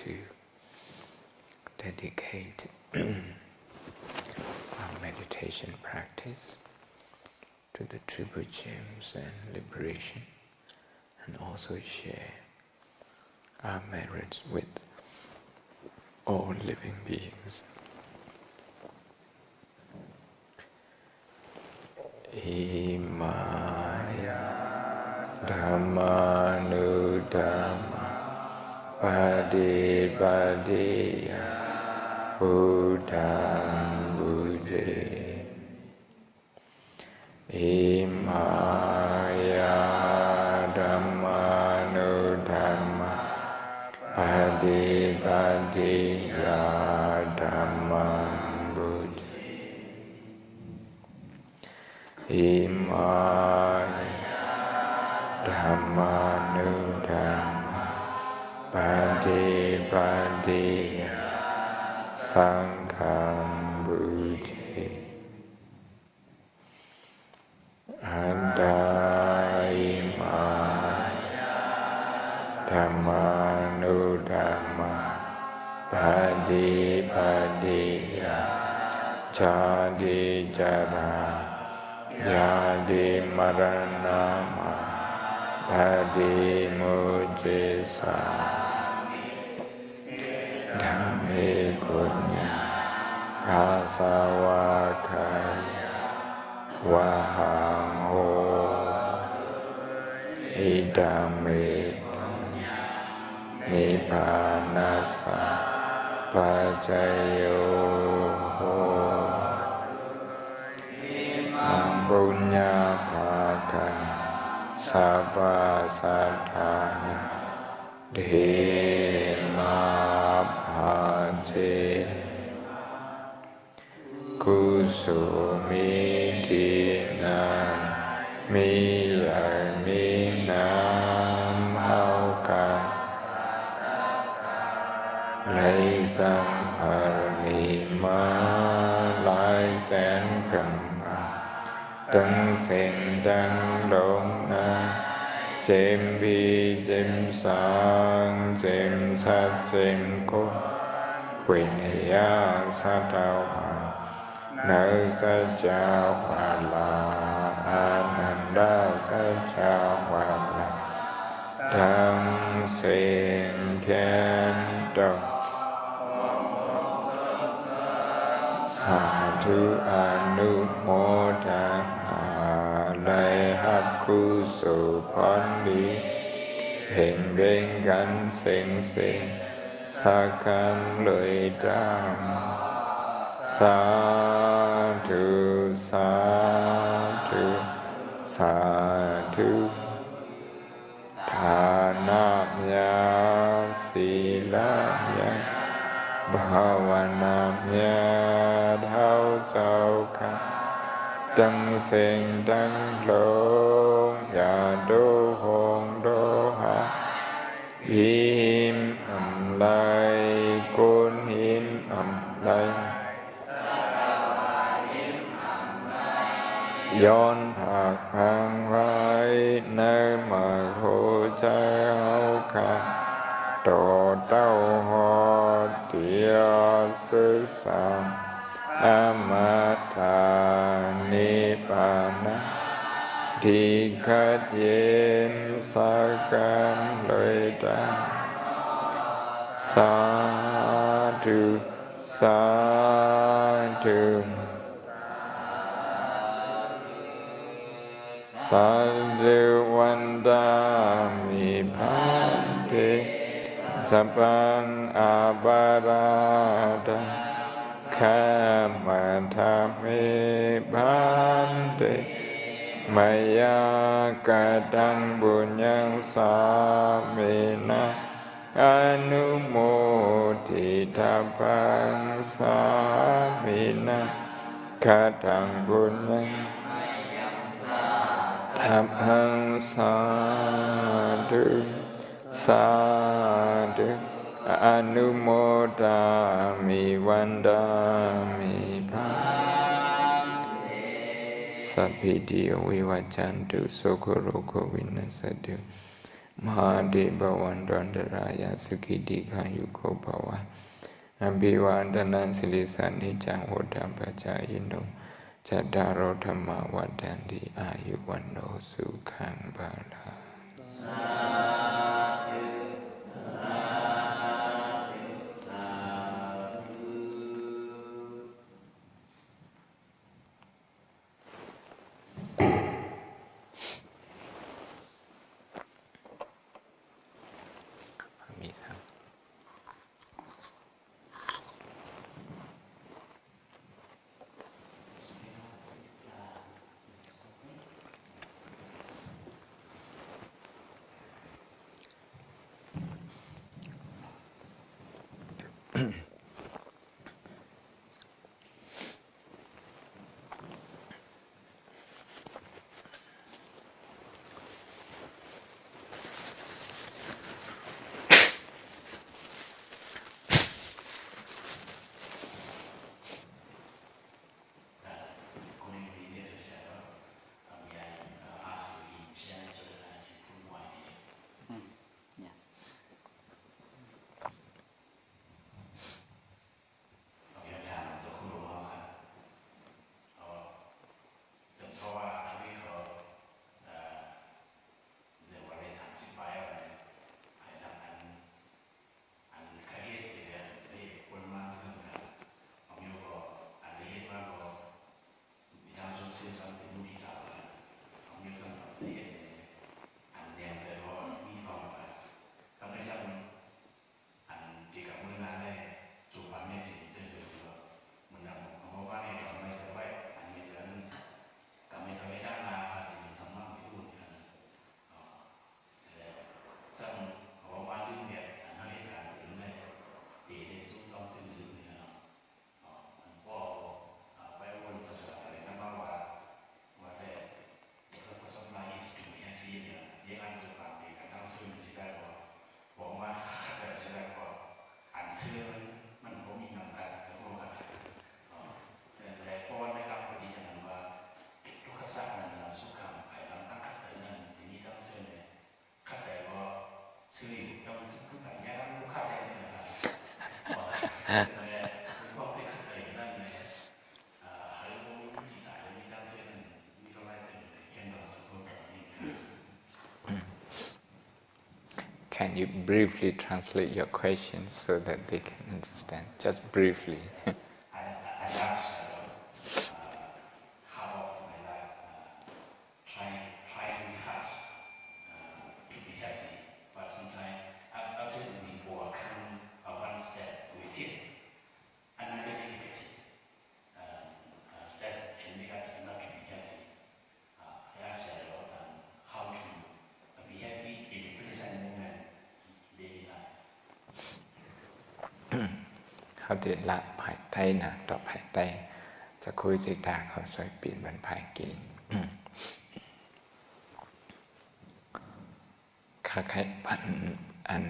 to dedicate our meditation practice to the Triple Gems and liberation, and also share our merits with all living beings. Imaya Dhammanudhamma Padipadiya Buddhaṃ Bhuje. Imaya Dhammanudhamma Padipadiya Dhammaṃ Bhuje. Imaya Dhammanudhamma Padipadiya Sanghaṃ Bhuje. Adayimaya Dhammanudhamma Padipadiya Jadi Jara Yadi Maranama Padi Mujisa Dhamme Punya Asawakaya Vahang Ho Idame Punya Nibbanasa Pajayo Punya Bhaka Sabha Sadhana Dhema Bhaje Kusumi Dina Miya Minam Hauka Lai Sang Parnima Lai Sen Kampa Đấng sen đấng đốn na chêm bi chêm sang chêm sát chêm cô quyền ya Sayadaw nở Sayadaw là Ananda Sayadaw là đấng sen khen đồng Sa thu Anumodana Lai hấp khu sổ phán lý Hình bên gắn sinh sinh Sa khám lợi đam Sa thu Sa thu Sa thu Thà nạp ya Sì lạp ya Bhavanamya Thao Sao Khăn Đăng Sen Đăng Lông Ya Đô Hồn Đô Hạ Him Âm Lai Côn Him Âm Lai Yon Thạc Hàng Vai Nơi Mà Khô Chai Hao Khăn Tổ Tao Ho Địa Sư Sàm Amata Nibbana Thi Khát Yên Sa Cam Lợi Đam Sa Thu Sa Thu Sa Thu Vandami Bhante Sabang Abarada Kamatame Bhante Maya Kadang Bunyang Samena Anumoditapang Samena Kadang Bunyang Tapang Sadhu Sadhu Anumodami Vandami Bhante Sapphidiyo Vivaccantu Sokoroko Vinasatu มหาเดบวันดันตรายาสุขิติขายุโกภวะอภิวาทนาสิริสานิจังโหตัมปจายโนจัตตารโอธรรมวัฏฏันติอายุวันโนสุขังภาลังมีครับ Can you briefly translate your questions so that they can understand? Just briefly. How did la phải tay nè, đọc phải tay,จะคุยจิตตาเขาช่วยเปลี่ยนบรรพายกินข้าใครพันอัน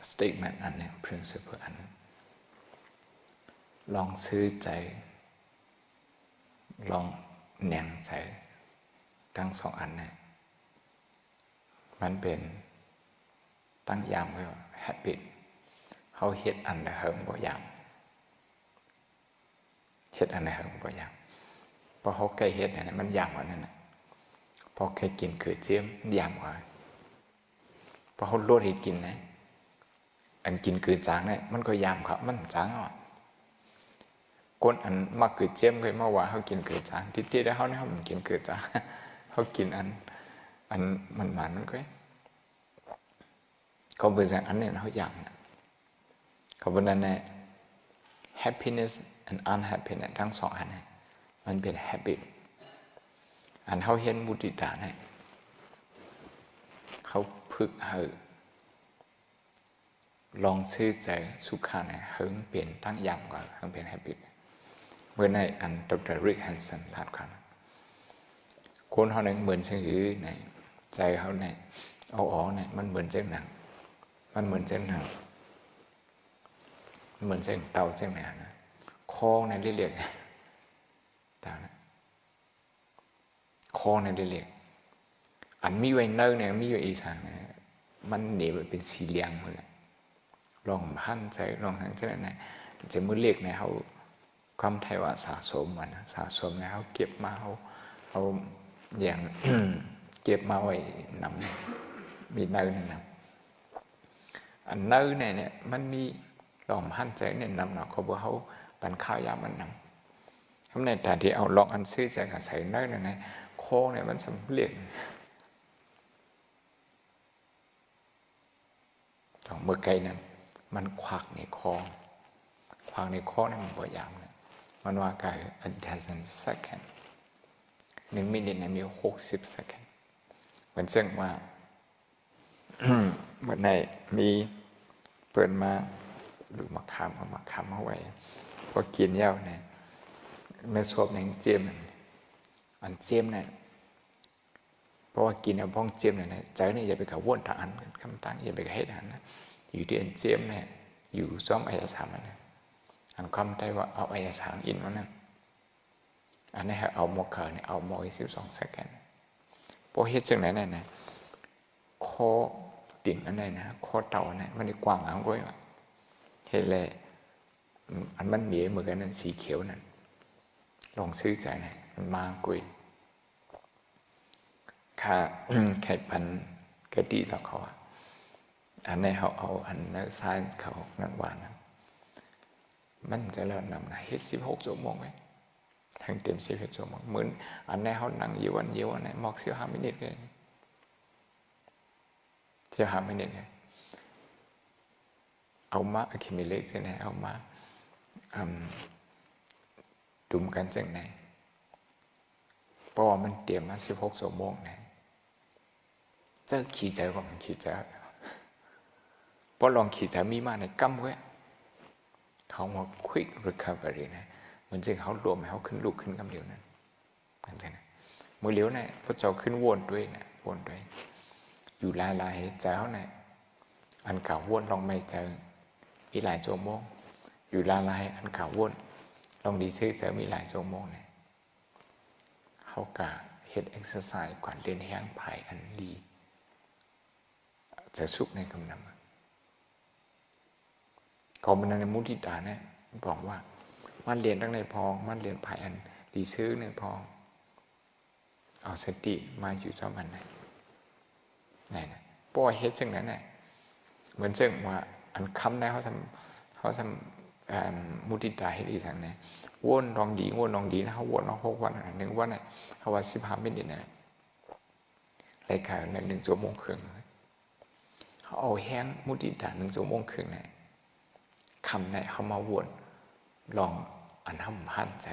statement อันหนึ่ง principle อันหนึ่งลองซื้อใจลองเนียงใจทั้งสองอันเนี่ยมันเป็นตั้งยามไว้ว่า habit เขาเฮ็ดอันละเหิงบ่ยามเฮ็ดอันละเหิงบ่ยามพอเขาใกล้เฮ็ดเนี่ยมันยามกว่านั้นน่ะพอใกล้กินคือเจียมยามกว่าพอเขาลดให้กินนะอันกินคือจางเนี่ยมันก็ยามครับมันจางอ่ะคนอันมักคือเจียมเคยมาว่าเขากินคือจางที่ได้เขาเนี่ยเขามันกินคือจางเขากินอันมันก็เขาเป็นอย่างอันเนี่ยเขายามนะเขาเป็นนั้นเนี่ย happiness and unhappiness ทั้งสองอันเนี่ยมันเป็น habit อันเขาเห็นมุติตาเนี่ยเขาพึกเหอลองซื้อใจสุขาเนี่ยเหิงเปลี่ยนตั้งยามก่อนเหิงเป็น habit เมื่อในอันดร. Rick Hanson ลาดกันคนเขาเนี่ยเหมือนเช่นหือเนี่ยใจเขาเนี่ยเอาอ๋อเนี่ยมันเหมือนเช่นหนังมันเหมือนเช่นหนังเหมือนเช่นเตาเช่นไหนนะคอเนี่ยเรียกเตานะคอเนี่ยเรียกอันมีไว้เนิ่งเนี่ยมีไว้อีสานเนี่ย มันเหนียวเป็นสีเหลืองหมดเลยลองหันใจลองทางเช่นนั้นจะมือเล็กในเขาความไทยว่าสะสมมันสะสมในเขาเก็บมาเขาอย่าง เก็บมาไว้นำมีเนื้อในนำอันเนื้อเนี่ยมันมีลองหันใจเนี่ยนำเนาะเขาบอกเขาปั่นข้าวยามันนำคำในแต่ที่เอาลองอันซื้อจะใส่เนื้อเนี่ยโค้งเนี่ยมันสำเร็จเมื่อไกลนั้นมันควักในคอเนี่ยมันพยายามเนี่ยมันว่ากัน a dozen second 1 มินิเนี่ยมี60 second เหมือนซึ่งว่า เมื่อไหร่มีเปิดมาดูมาคำเอาไว้พอกินเย้าเนี่ยไม่ชอบในเจียมอันเจียมเนี่ยเพราะว่ากินเอาบ้องเจียมเนี่ยใจเนี่ยอย่าไปกับวนทางอันคำตั้งอย่าไปกับเหตุอันนะอยู่ที่อันเจียมเนี่ยอยู่ซ้อมอายสามอันนะอันคำได้ว่าเอาอายสามอินมันนั่นอันนี้เอาหมกเขยเนี่ยเอาหมก12 second เพราะเหตุจึงไหนเนี่ยคอติ่งอันไหนนะคอเต่าเนี่ยมันได้กว้างอ่างก้อยเห็นเลยอันมันเหนียวเหมือนกันนั่นสีเขียวนั่นลองซื้อใจเนี่ยมันมากุยค่าไข่พันกระดีแล้วเขาอันนี้เขาเอาอันนั้นไซน์เขานั่นหวานนะมันจะเริ่มนำนะเฮ็ด16 ชั่วโมงไหมทั้งเต็ม16 ชั่วโมงเหมือนอันนี้เขานั่งเยวันเนี่ยมอก15 มินิเลย15 มินิเลยเอามาaccumulate ใช่ไหมเอามาดุมกันจังไหนเพราะว่ามันเตรียมมา16 ชั่วโมงนะจะขี่ใจก็มันขี่ใจเพราะลองขี่ใจมีมาในกำไว้เขามา quick recovery นะเหมือนจะเขารวมให้เขาขึ้นลุกขึ้นกำเดียวนั้นนั่นใช่ไหมมือเลี้ยวเนี่ยพระเจ้าขึ้นวนด้วยนะวนด้วยอยู่ลายใจเขาเนี่ยอันเก่าวนลองไม่เจอมีหลายชั่วโมงอยู่ลายอันเก่าวนลองดีซื้อเจอมีหลายชั่วโมงเนี่ยเขากะเฮ็ด exercise ก่อนเรียนแห้งภายอันดีจะสุขในกำลังก็มันในมุทิตาเนี่ยบอกว่ามันเรียนตั้งในพองมันเรียนภายอันดีซื้อในพองเอาสติมาอยู่ซ้อมอันไหนนี่นะเพราะเฮ็ดซึ่งนั้นเนี่ยเหมือนซึ่งว่าอันคำนั้นเขาทำมุทิตาเฮ็ดอีสังเนี่ยวนลองดีนะเขาวนลอง6 วัน1 วันเนี่ยเขาว่า15 มินิเนี่ยรายการใน1 ชั่วโมงครึ่งเขาเอาแห้งมุทิตา1 ชั่วโมงครึ่งเนี่ยคำเนี่ยเขามาวนลองอันห้ำหันใจ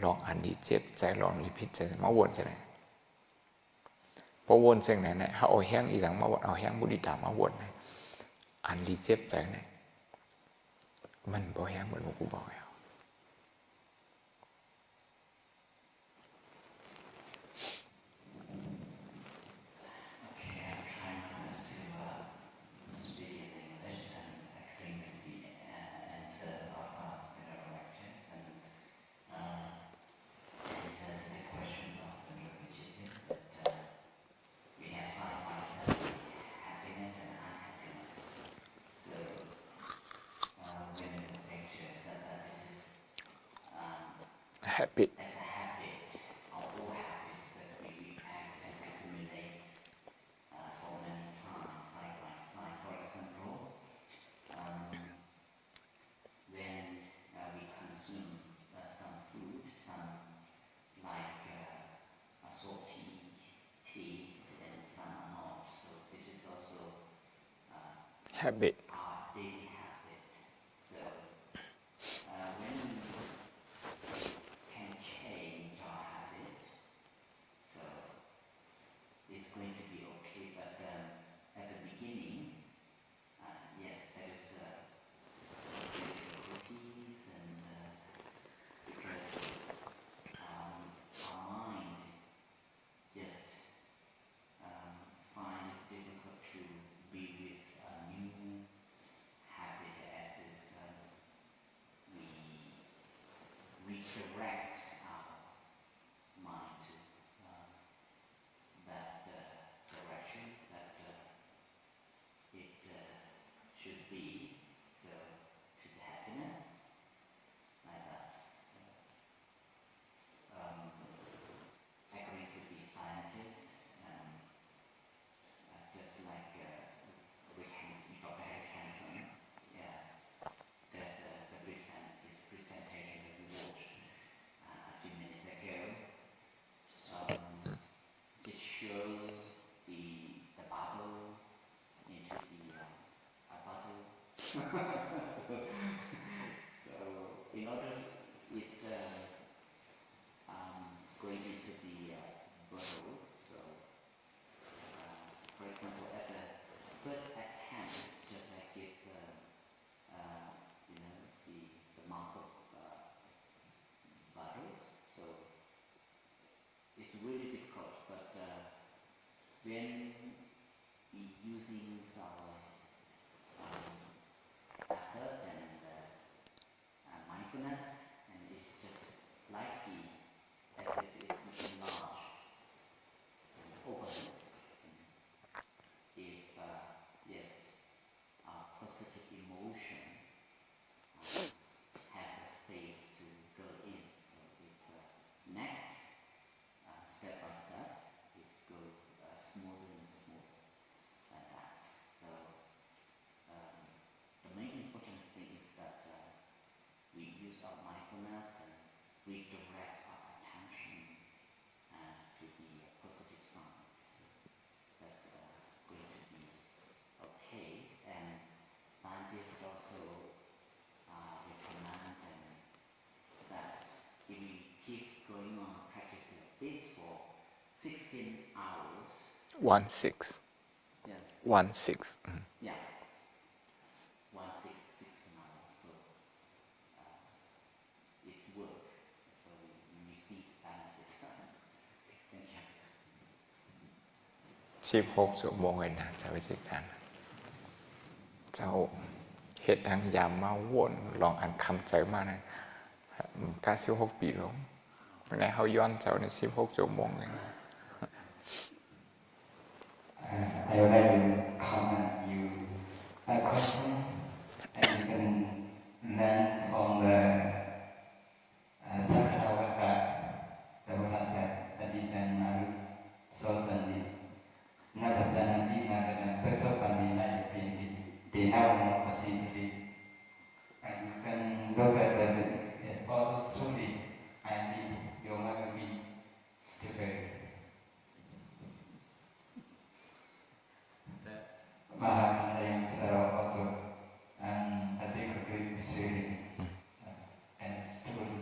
ลองอันดีเจ็บใจลองรีพิจใจมาวนใจไหนพอวนเส้นไหนเนี่ยเขาเอาแห้งอีสังมาวนเอาแห้งมุทิตามาวนเนี่ยอันดีเจ็บใจเนี่ยมันบ่แห้งเหมือนกูบอกแล้วhabit as a habit or all habits that we react and accumulate for many times, side by side. For example, when we consume some food, some like salty taste, and some are not. So this is also habit our daily habit. So when we can change our habit, so it's going to be okay. But at the beginning, yes, there is difficulties, and because our mind just find it difficult to be with new so in order, it's going into the bottle. So, for example, at the first attempt, just like it, the mouth of bottle. So it's really difficult, but when using some effort and mindfulness, and it's just likely as if it's enlarged and open. If yes, positive emotion have the space to go in. So it's next step by step, it goes smoother and smoother like that. So the main important thing is that we use our mindfulness and we direct our attention to the positive side. So that's going to be okay. And scientists also recommend that if we keep going on practicing this for 16 hours. 1-6. Yes. 1-6. Yeah. 16 hours. So it's work. So we receive benefits. Thank you. 16 ชั่วโมงเลยนะเจ้าวิจิตรการเจ้าเหตุทางยามมาวนลองอ่านคำใจมานะการ16 ปีลงในเขาย้อนเจ้าใน16 ชั่วโมงเลย I would like to comment you a question, and you can learn from the Sayadaw that the Buddha said, Adityan Naru Sosandi, Napasanandi Nagana Pesopandi Najapindi, Dinamo Pasindi. And you can look at this, also slowly, and you'll never be stupid. Also, and I think a great misreading, and it's true.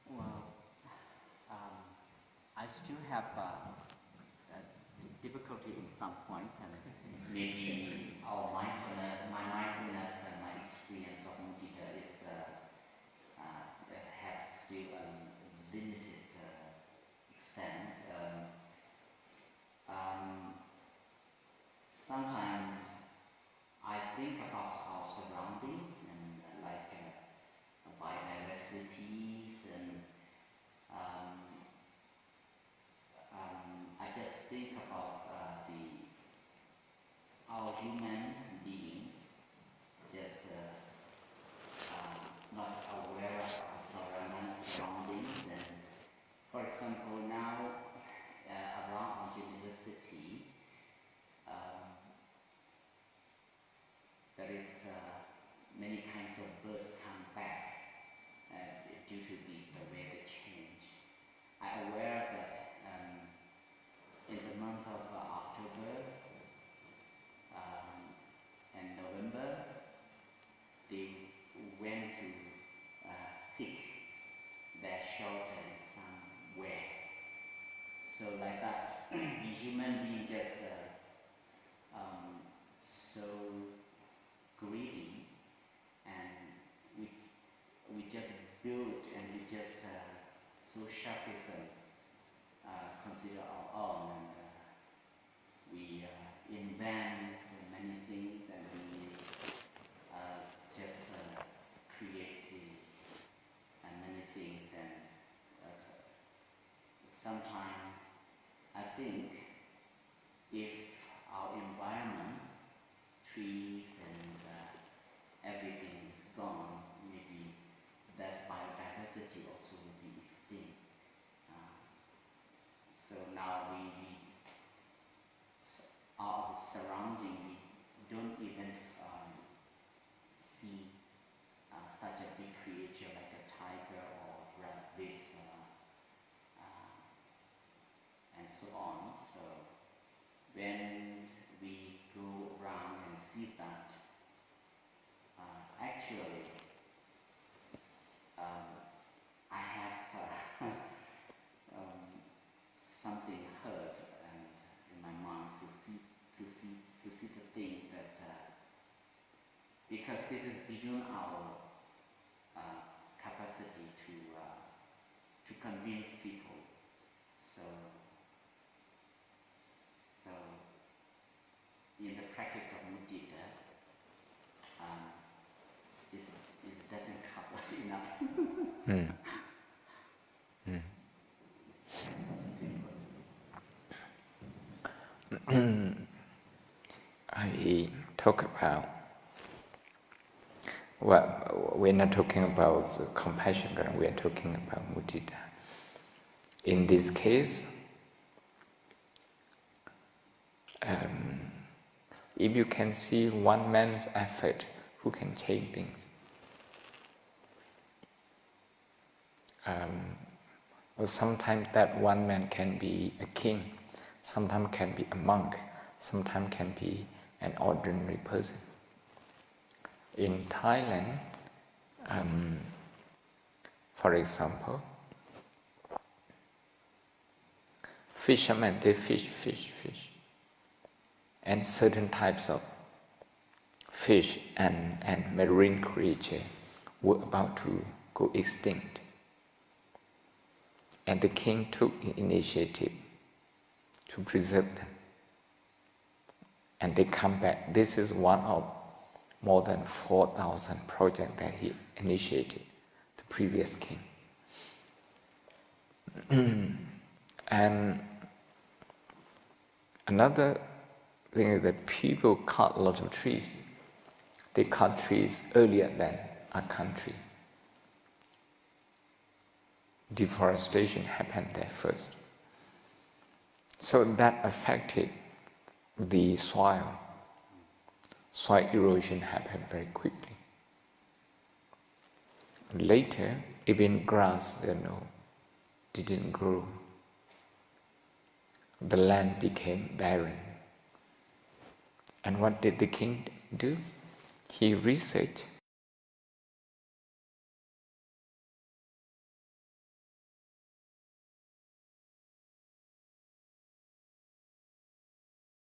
Well, I still have difficulty in some point, and maybe my mindfulness and my experience of Mudita is have still a limited extent. Sometimes I think about our surroundings and biodiversities, and I just think about our human beings just not aware of our surroundings. And for example, now around our university, there is many kinds of birds come back due to the weather change. I'm aware that in the month of October and November, they went to seek their shelter in somewhere. So like that, the human being just so greedy and because this is beyond our capacity to convince people. So in the practice of mudita, it doesn't cover enough. I talk about, well, we're not talking about compassion, but we are talking about mudita. In this case, if you can see one man's effort who can change things, or sometimes that one man can be a king, sometimes can be a monk, sometimes can be an ordinary person. In Thailand, for example, fishermen, they fish. And certain types of fish and marine creature were about to go extinct. And the king took initiative to preserve them. And they come back. This is one of more than 4,000 projects that he initiated, the previous king. And another thing is that people cut a lot of trees. They cut trees earlier than our country. Deforestation happened there first. So that affected the soil. Soil erosion happened very quickly. Later, even grass, didn't grow. The land became barren. And what did the king do? He researched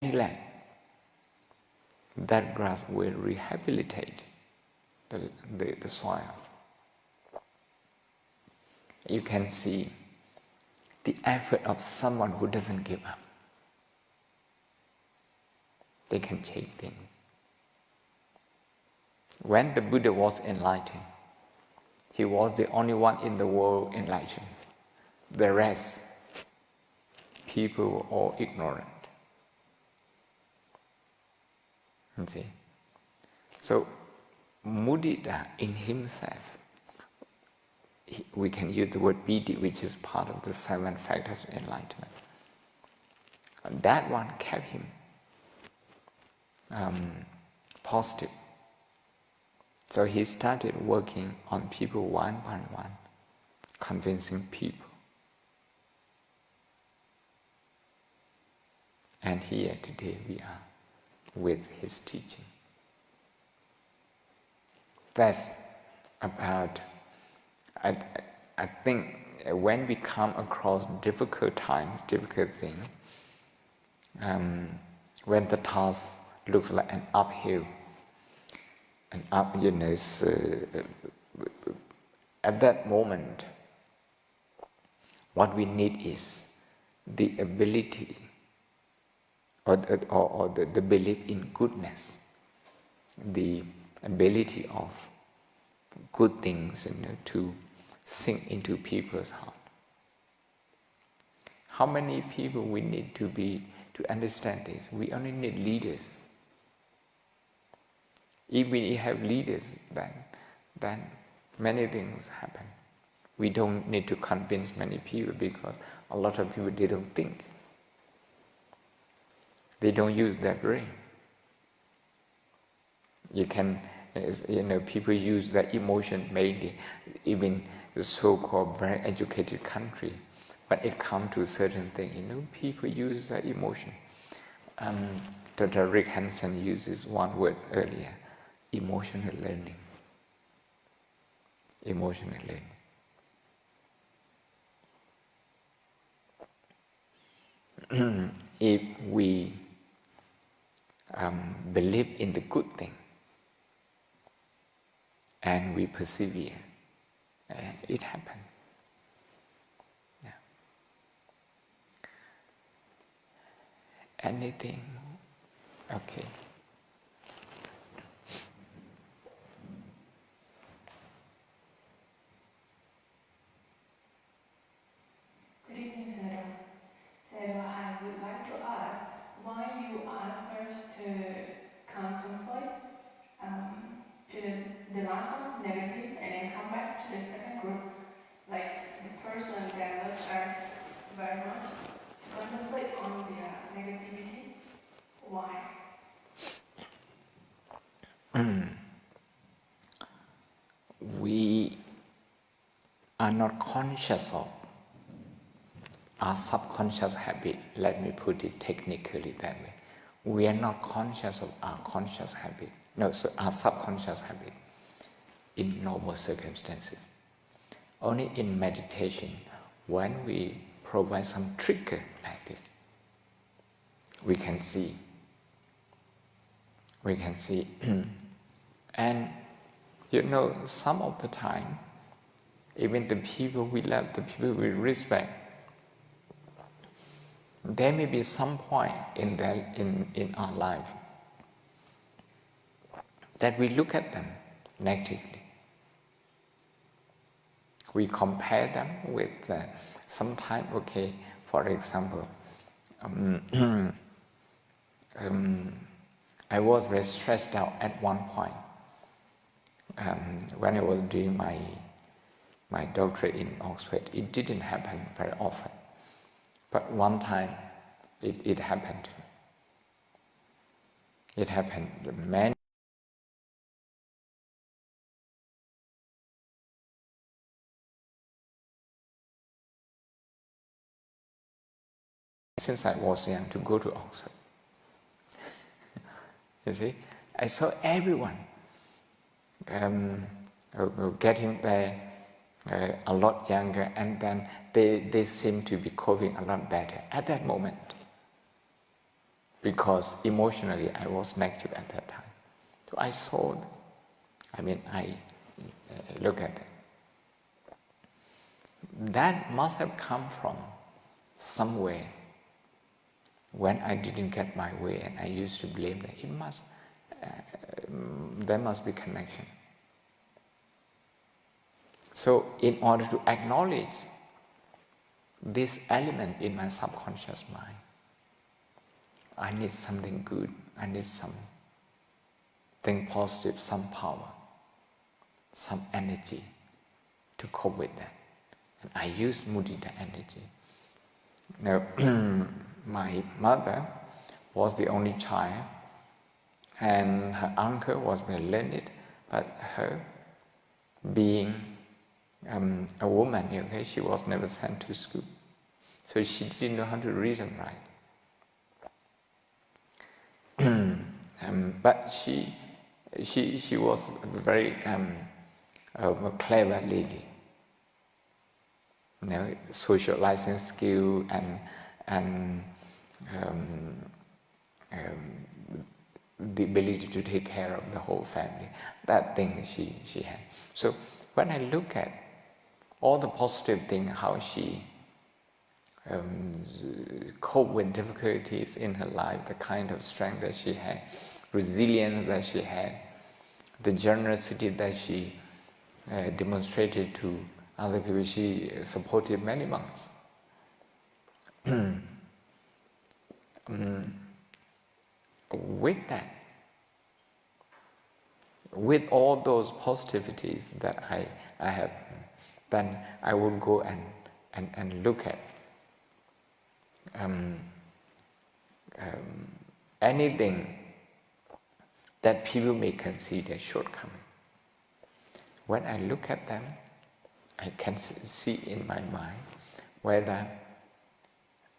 land. That grass will rehabilitate the soil. You can see the effort of someone who doesn't give up. They can change things. When the Buddha was enlightened, he was the only one in the world enlightened. The rest, people were all ignorant. You see? So, mudita in himself, we can use the word piti, which is part of the 7 factors of enlightenment. And that one kept him positive. So he started working on people one by one, convincing people. And here today we are with his teaching. That's about, I think when we come across difficult times, difficult things, when the task looks like an uphill, at that moment, what we need is the ability or the belief in goodness, the ability of good things to sink into people's heart. How many people we need to understand this? We only need leaders. If we have leaders, then many things happen. We don't need to convince many people because a lot of people, they don't think. They don't use their brain. People use their emotion mainly, even the so-called very educated country. When it comes to a certain thing, people use their emotion. Dr. Rick Hansen uses one word earlier, emotional learning. Emotional learning. If we believe in the good thing, and we persevere. It happens. Yeah. Anything? Okay. Good evening, Sayadaw. Sayadaw, I would like to ask why you asked us to contemplate to the last one, negative, and then come back to the second group, like the person that loves us very much, to contemplate on their negativity. Why? We are not conscious of our subconscious habit. Let me put it technically that way. We are not conscious of our conscious habit. No, so our subconscious habit in normal circumstances. Only in meditation, when we provide some trigger like this, we can see. And some of the time, even the people we love, the people we respect, there may be some point in our life that we look at them negatively. We compare them with sometime, okay, for example, I was very stressed out at one point when I was doing my doctorate in Oxford. It didn't happen very often, but one time it happened. It happened many. Since I was young to go to Oxford. You see, I saw everyone getting there a lot younger, and then they seem to be coping a lot better at that moment. Because emotionally I was negative at that time. So I saw, I look at it. That must have come from somewhere when I didn't get my way and I used to blame them. There must be connection. So in order to acknowledge this element in my subconscious mind, I need something good, I need something positive, some power, some energy to cope with that. And I use Mudita energy. Now, my mother was the only child, and her uncle was very learned, but her being a woman, okay, she was never sent to school. So she didn't know how to read and write. But she was a very clever lady. Socializing skill and the ability to take care of the whole family. That thing she had. So when I look at all the positive things, how she cope with difficulties in her life, the kind of strength that she had, resilience that she had, the generosity that she demonstrated to other people. She supported many monks. With that, with all those positivities that I have, then I would go and look at anything that people may consider shortcoming. When I look at them, I can see in my mind whether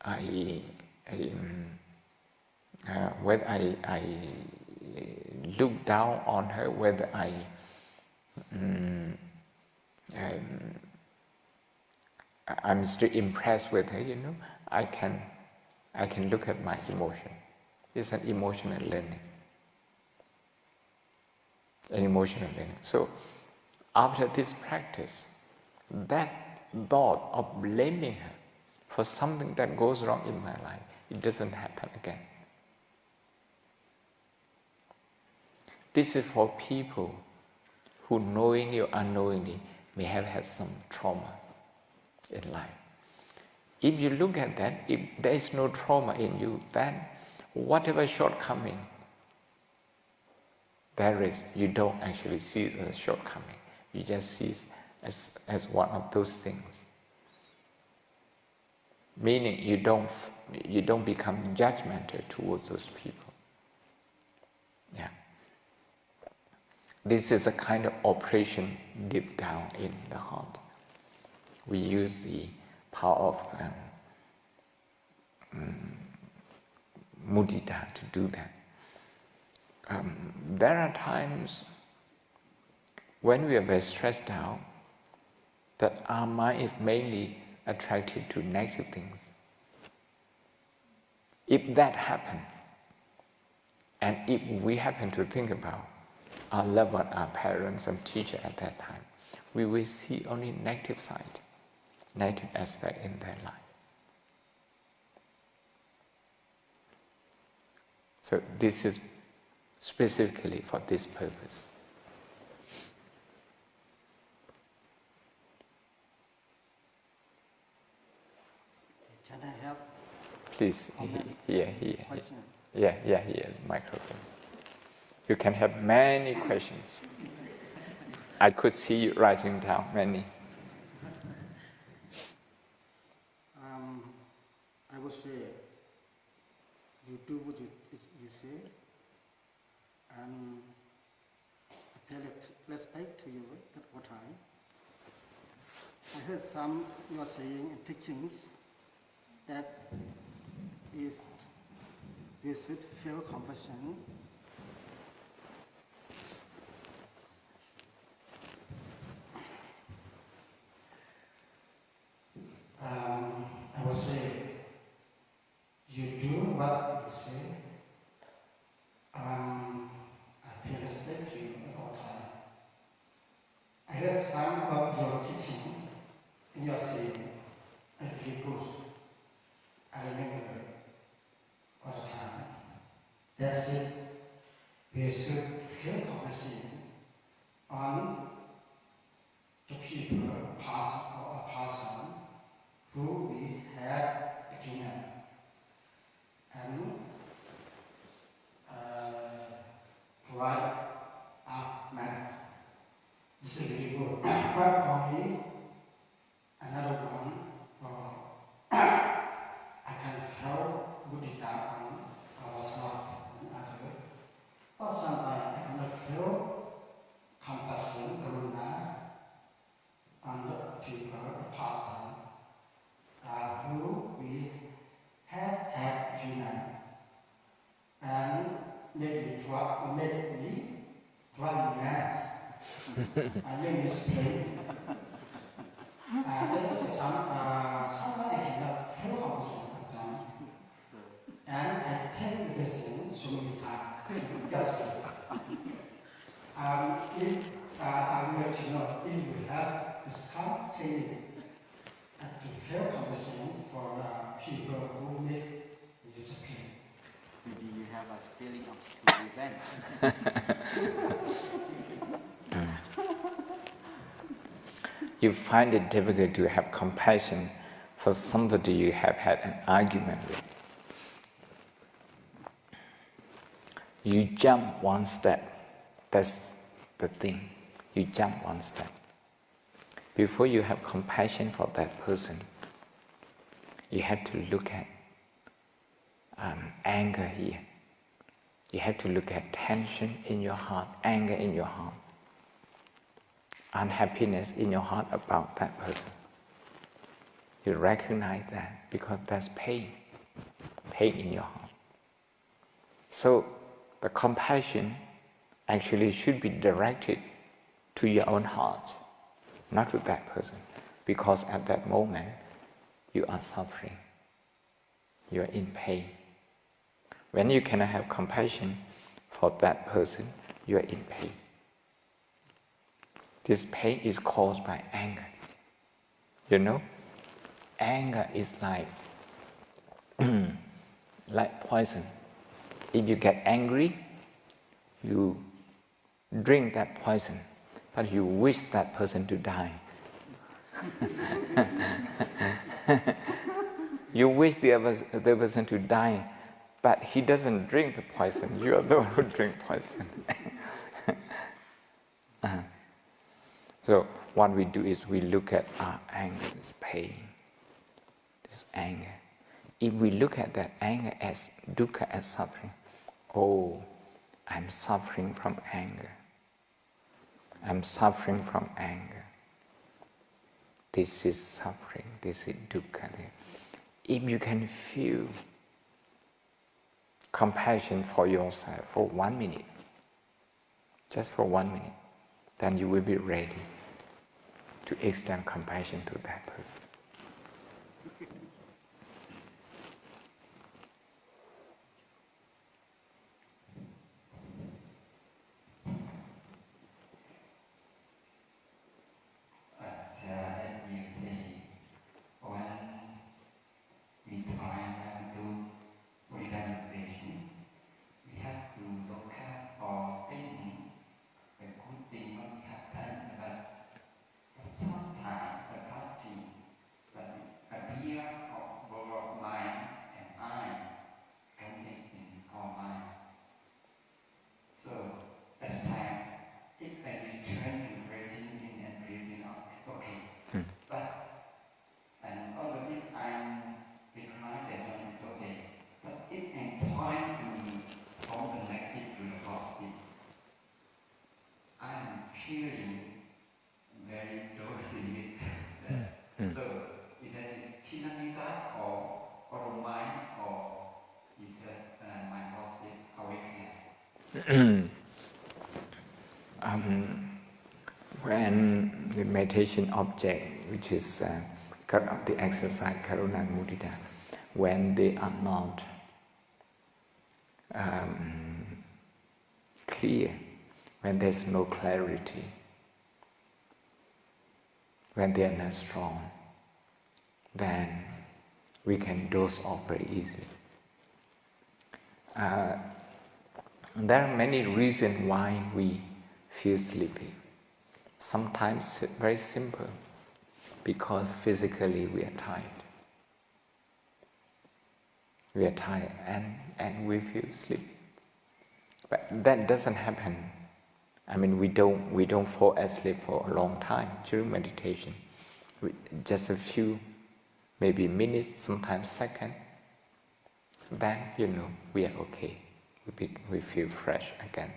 I look down on her, whether I'm still impressed with her. I can look at my emotion. It's an emotional learning. So after this practice, that thought of blaming her for something that goes wrong in my life, it doesn't happen again. This is for people who knowingly or unknowingly may have had some trauma in life. If you look at that, if there is no trauma in you, then whatever shortcoming there is, you don't actually see it as a shortcoming. You just see it as one of those things. Meaning you don't become judgmental towards those people. Yeah. This is a kind of operation deep down in the heart. We use the power of Mudita to do that. There are times when we are very stressed out that our mind is mainly attracted to negative things. If that happens, and if we happen to think about our loved one, our parents and teacher at that time, we will see only negative side, negative aspect in their life. So this is specifically for this purpose. Can I help? Please, here. Question. Yeah, here, microphone. You can have many questions. I could see you writing down many. I would say, you do what you say, and I pay respect to you at all time. I heard some you are saying in teachings that is we should feel compassion. I would say, you do what you say. I pay respect to you at all time. I heard some of your teaching in your saying, I feel good. I remember it all the time. That's it. We should feel compassion on the people, a person who we had agreement and provide us matter. This is really good. But for me, another one, I can feel Mudita on ourselves and others. But sometimes I cannot feel compassion, karuna, on the people, a person who we had agreement and made me drive me mad. I made me scream. Sometimes I cannot feel compassion of them. And I take listen so many times. Just if I would like to know if we have some training to feel compassion for people who make discipline. Maybe you have a feeling of revenge. You find it difficult to have compassion for somebody you have had an argument with. You jump one step. That's the thing. You jump one step. Before you have compassion for that person, you have to look at anger here. You have to look at tension in your heart, anger in your heart, unhappiness in your heart about that person. You recognize that because that's pain in your heart. So the compassion actually should be directed to your own heart, not to that person, because at that moment you are suffering, you are in pain. When you cannot have compassion for that person, you are in pain. This pain is caused by anger. You know, anger is like poison. If you get angry, you drink that poison, but you wish that person to die. You wish the other person to die, but he doesn't drink the poison. You are the one who drink poison. So what we do is we look at our anger, this pain, this anger. If we look at that anger as dukkha, as suffering, oh, I'm suffering from anger. I'm suffering from anger. This is suffering, this is dukkha. If you can feel compassion for yourself for 1 minute, just for 1 minute, then you will be ready to extend compassion to that person. As you say, when we try to do Buddha meditation, we have to look at all things, the good thing what we have done, but sometimes the party that appear of both mind and eye can make in our mind. So at the time, if I return to breathing in and breathing out, it's okay. But and also if I'm reclined, that one is okay. But if I'm trying to hold the negative to the positive, I'm feeling very dosy with that. So it is Tinamita or mind or it's my positive awakeness. When the meditation object, which is the exercise Karuna and Mudita, when they are not clear, when there's no clarity, when they are not strong, then we can doze off very easily. There are many reasons why we feel sleepy. Sometimes very simple, because physically we are tired. We are tired and we feel sleepy. But that doesn't happen. I mean, we don't fall asleep for a long time during meditation. Just a few, maybe minutes, sometimes seconds. Then, we are okay. We feel fresh again.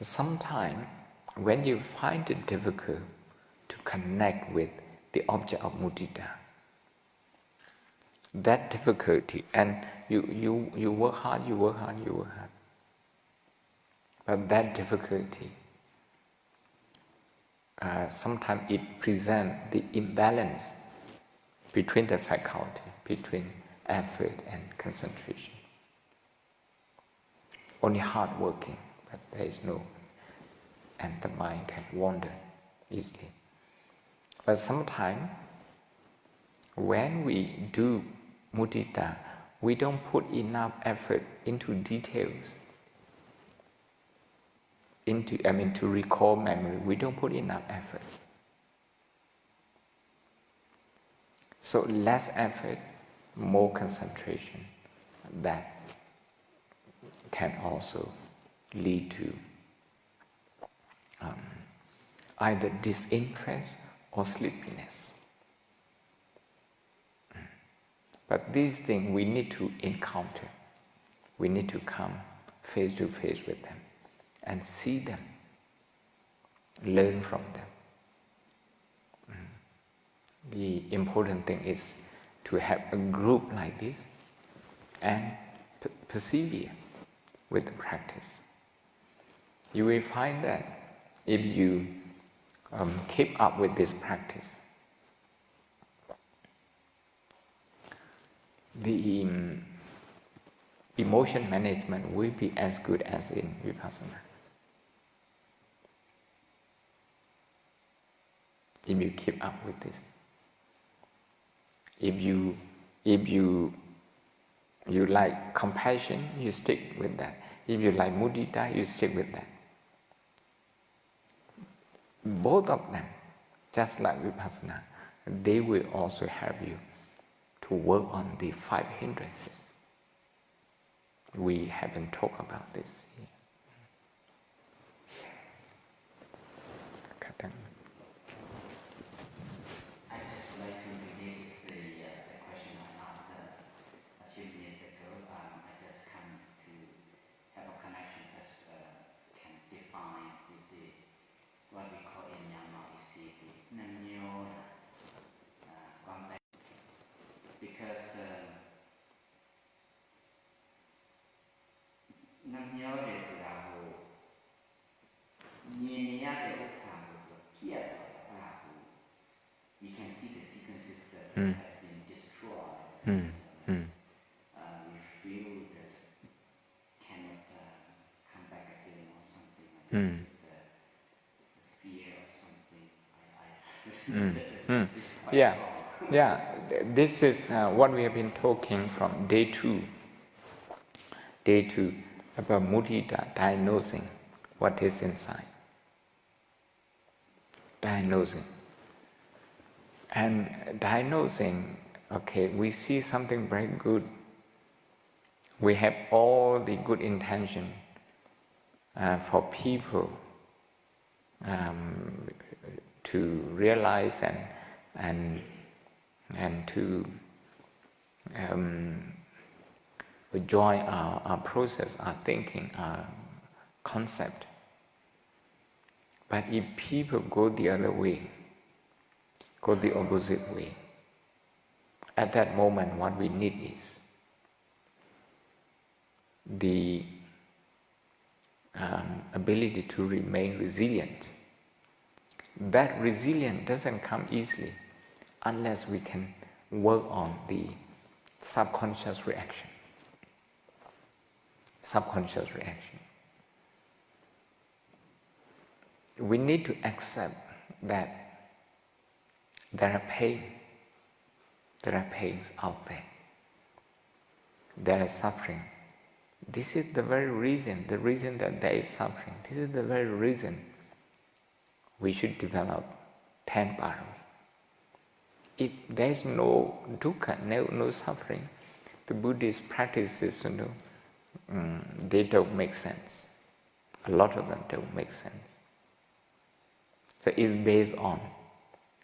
Sometimes, when you find it difficult to connect with the object of mudita, that difficulty, and you work hard, but that difficulty, sometimes it presents the imbalance between the faculty, between effort and concentration. Only hard working, but there is no, and the mind can wander easily. But sometimes, when we do mudita, we don't put enough effort into details, to recall memory. We don't put enough effort. So less effort, more concentration, that can also lead to either disinterest or sleepiness. But these things we need to encounter. We need to come face to face with them and see them, learn from them. The important thing is to have a group like this and persevere with the practice. You will find that if you keep up with this practice, the emotion management will be as good as in Vipassana. if you keep up with this. If you like compassion, you stick with that. If you like mudita, you stick with that. Both of them, just like vipassana, they will also help you to work on the 5 hindrances. We haven't talked about this here. I just like to relate the question I asked a few years ago. I just come to have a connection that can define with what we call in Myanmar is the Namyo because Namyo is Rahu. You can see the sequences that have been destroyed. We feel that cannot come back again or something like this. The fear or something. Yeah. This is what we have been talking from day 2. Day 2 about mudita, diagnosing what is inside. Diagnosing. And diagnosing, okay, we see something very good. We have all the good intention for people to realize and to join our process, our thinking, our concept. But if people go the other way, go the opposite way, at that moment what we need is the ability to remain resilient. That resilience doesn't come easily unless we can work on the subconscious reaction. Subconscious reaction. We need to accept that there are pain. There are pains out there. There is suffering. This is the very reason that there is suffering. This is the very reason we should develop 10 parami. If there is no dukkha, no suffering, the Buddhist practices, they don't make sense. A lot of them don't make sense. So it's based on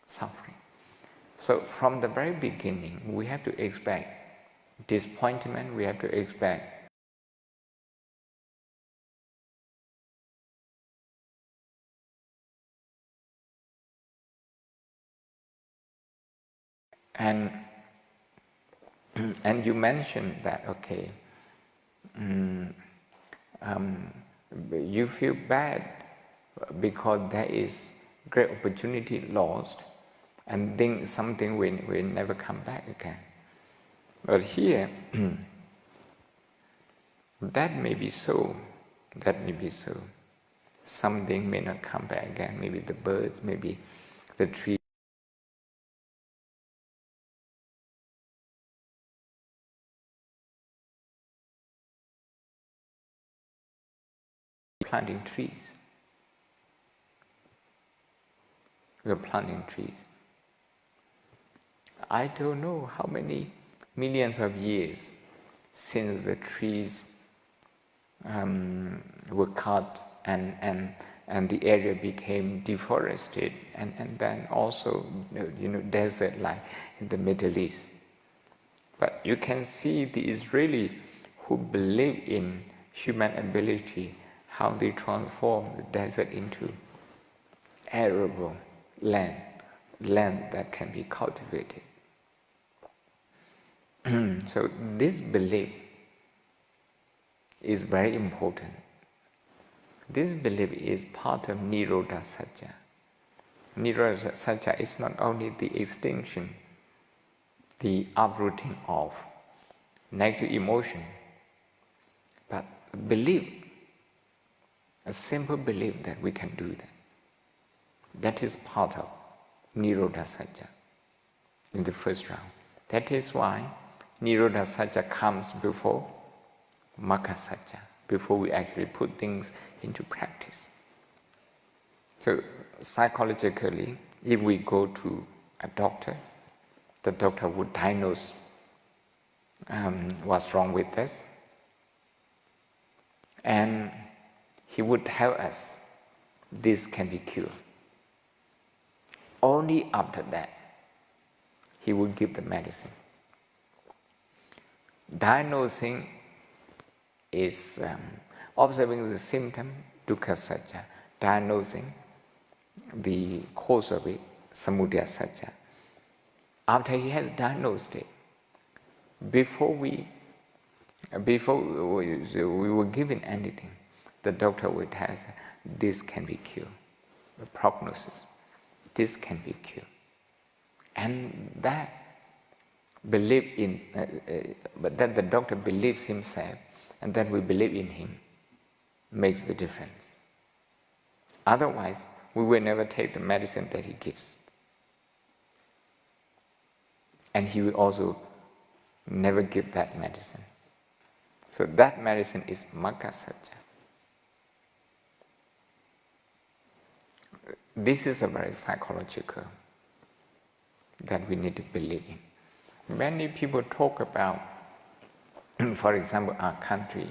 suffering. So from the very beginning, we have to expect disappointment, we have to expect and you mentioned that, okay, you feel bad because there is great opportunity lost and think something will never come back again. But here, that may be so. That may be so. Something may not come back again. Maybe the birds, maybe the tree. Planting trees. We are planting trees. I don't know how many millions of years since the trees were cut and the area became deforested and then also desert like in the Middle East. But you can see the Israeli who believe in human ability, how they transform the desert into arable land that can be cultivated. So this belief is very important. This belief is part of Nirodha Satya. Nirodha Satya is not only the extinction, the uprooting of negative emotion, but belief, a simple belief that we can do that. That is part of Nirodha Satya in the first round. That is why Nirodha Satya comes before Magga Satya, before we actually put things into practice. So psychologically, if we go to a doctor, the doctor would diagnose what's wrong with us, and he would tell us this can be cured. Only after that, he would give the medicine. Diagnosing is observing the symptom, dukkha satya. Diagnosing the cause of it, samudaya satya. After he has diagnosed it, before we were given anything, the doctor would tell us, this can be cured. The prognosis, this can be cured. And that belief in, but that the doctor believes himself, and that we believe in him, makes the difference. Otherwise, we will never take the medicine that he gives. And he will also never give that medicine. So that medicine is Magga Satya. This is a very psychological that we need to believe in. Many people talk about, for example, our country,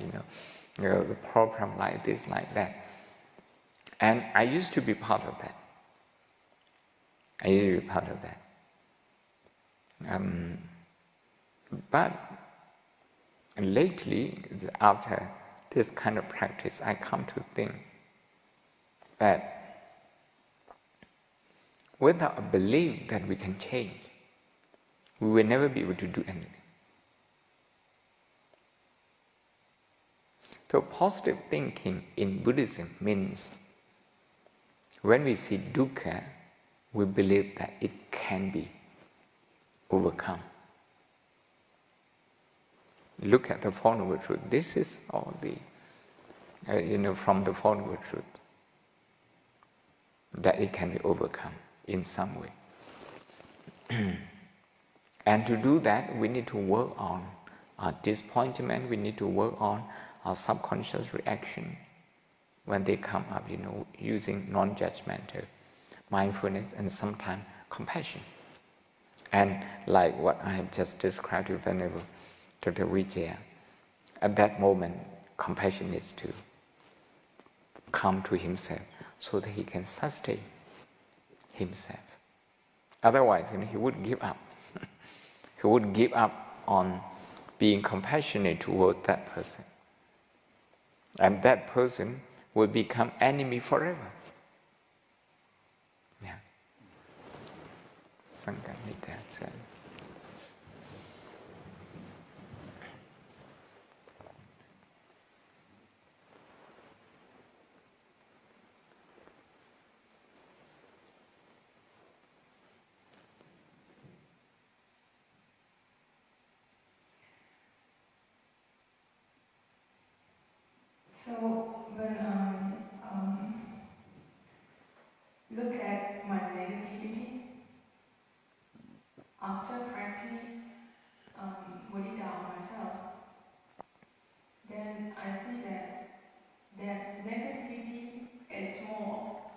the problem like this, like that. And I used to be part of that. But lately, after this kind of practice, I come to think that without a belief that we can change, we will never be able to do anything. So positive thinking in Buddhism means when we see dukkha, we believe that it can be overcome. Look at the Four Noble Truths. This is all the, from the Four Noble Truths, that it can be overcome in some way. And to do that, we need to work on our disappointment, we need to work on our subconscious reaction when they come up, using non-judgmental mindfulness and sometimes compassion. And like what I have just described to Venerable Dr. Vijaya, at that moment, compassion needs to come to himself so that he can sustain himself. Otherwise, he would give up. He would give up on being compassionate towards that person. And that person will become enemy forever. Yeah. Sangamita said. So when I look at my negativity, after practice Mudita on myself, then I see that negativity is small.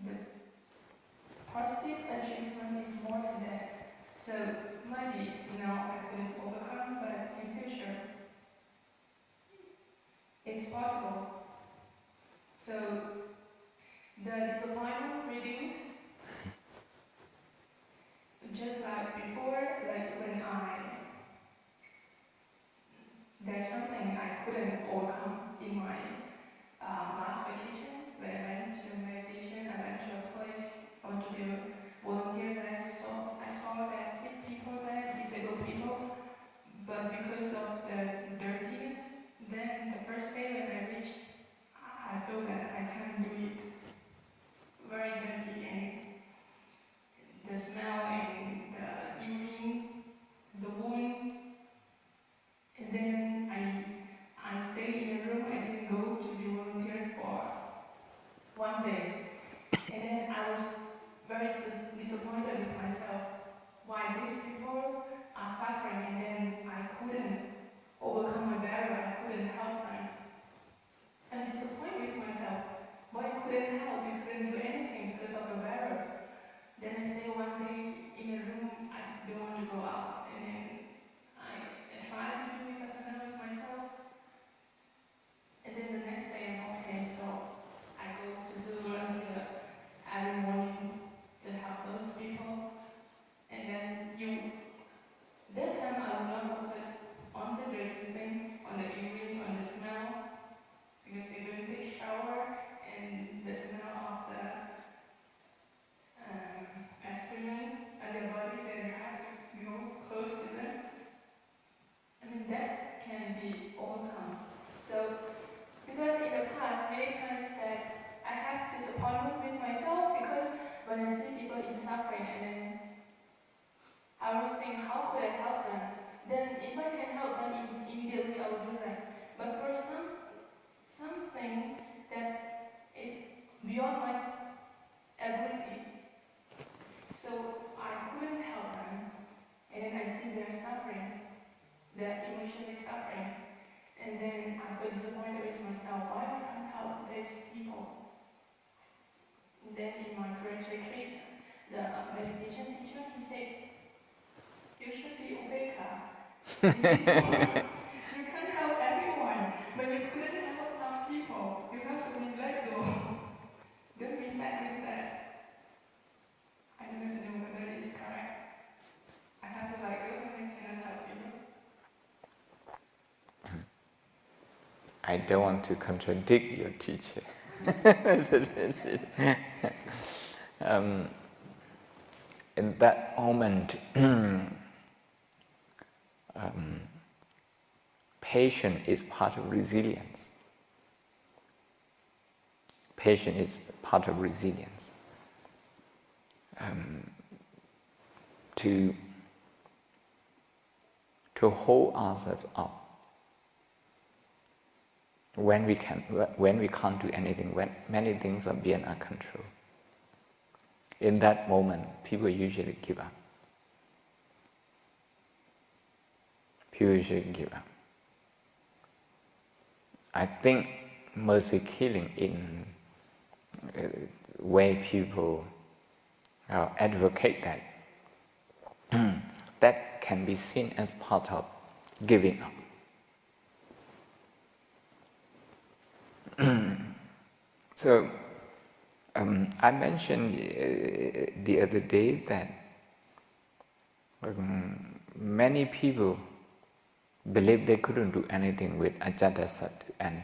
The positive achievement is more than that. So maybe now I couldn't overcome, but in future it's possible. So the disappointment reduce, just like before, like when there's something I couldn't overcome in my last vacation. When I went to meditation, I went to a place, I went to be a volunteer there, so I saw that sick people there, disabled people, but because of the dirtiness, then the first day when I reached, I felt that I can't do it. Very dirty, and the smell and the urine, the wound, and then I stayed in a room. I didn't go to be volunteer for one day, and then I was very disappointed with myself. Why I can't help these people? And then in my grace retreat, the meditation teacher, he said, you should be ubeka. In this world, you can help everyone, but you couldn't help some people. You have to be let go. Don't be sad with that. I don't know whether it is correct. I have to let go and I cannot help you. I don't want to contradict your teacher. In that moment, patience is part of resilience. Patience is part of resilience. To hold ourselves up when we can't do anything, when many things are beyond our control. In that moment, people usually give up. People usually give up. I think mercy killing in way people advocate that, that can be seen as part of giving up. So, I mentioned the other day that many people believe they couldn't do anything with Ajatasattu and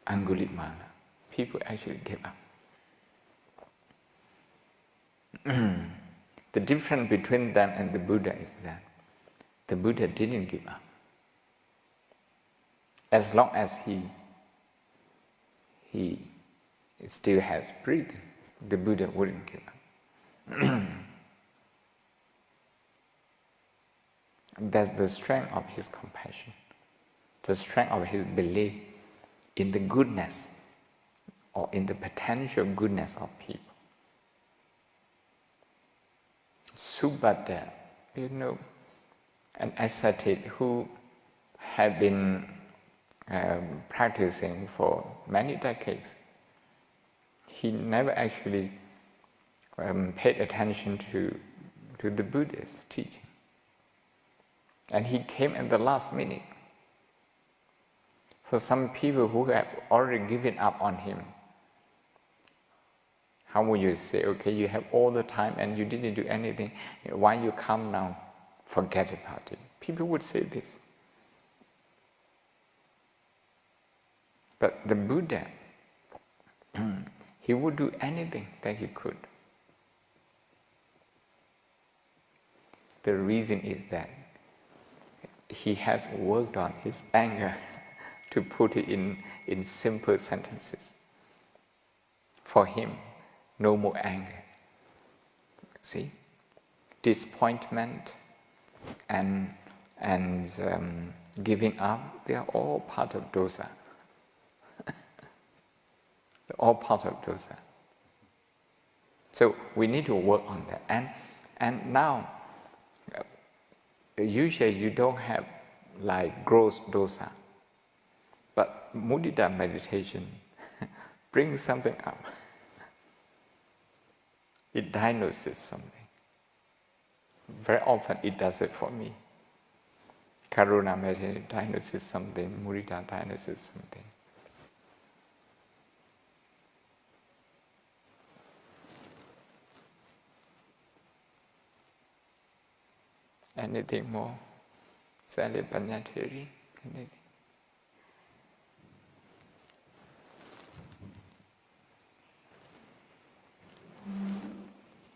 Angulimala. People actually give up. The difference between them and the Buddha is that the Buddha didn't give up. As long as he still has breathing, the Buddha wouldn't give up. That's the strength of his compassion, the strength of his belief in the goodness or in the potential goodness of people. Subhadda, an ascetic who had been practicing for many decades, he never actually paid attention to the Buddha's teaching. And he came at the last minute. For some people who have already given up on him, how would you say, okay, you have all the time and you didn't do anything, why you come now? Forget about it. People would say this. But the Buddha, he would do anything that he could. The reason is that he has worked on his anger to put it in simple sentences. For him, no more anger. See? Disappointment and giving up, they are all part of dosa. They're all part of dosa. So we need to work on that. And now, usually you don't have like gross dosa, but mudita meditation brings something up. It diagnoses something. Very often it does it for me. Karuna meditation diagnoses something, mudita diagnoses something. Anything more? Sally Panyateri? Anything?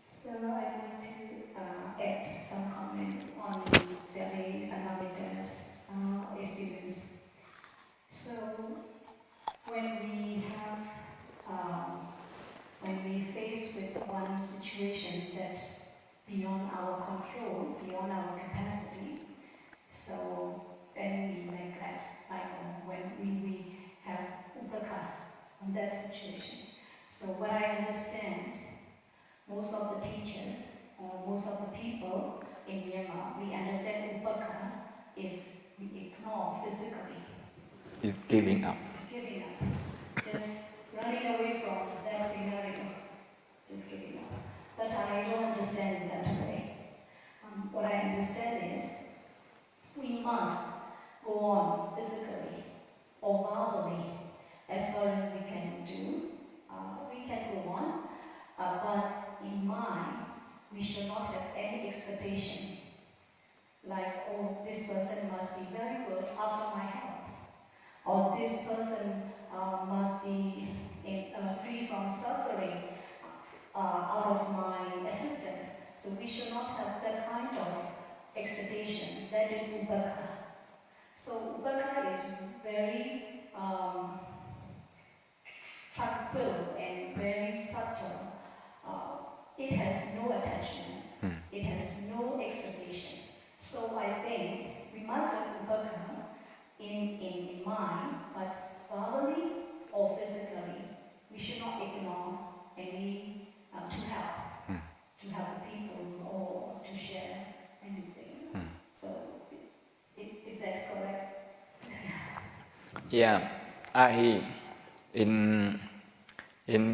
So I'd like to add some comment on Sally's and Amita's experience. So when we face with one situation that beyond our control, beyond our capacity, so then we neglect, like when we have upaka on that situation. So what I understand, most of the teachers or most of the people in Myanmar, we understand upaka is we ignore physically. is giving up. Giving up. Just running away from that scenario. Just giving up. But I don't understand it that way. What I understand is we must go on physically or verbally as far as we can do. We can go on, but in mind, we should not have any expectation. Like, oh, this person must be very good after my help, or this person must be free from suffering out of my assistance. So we should not have that kind of expectation. That is ubeka. So ubeka is very tranquil and very subtle. It has no attachment. It has no expectation. So I think we must have ubeka in mind, but verbally or physically, we should not ignore any to help the people or to share anything. So is that correct? Yeah, in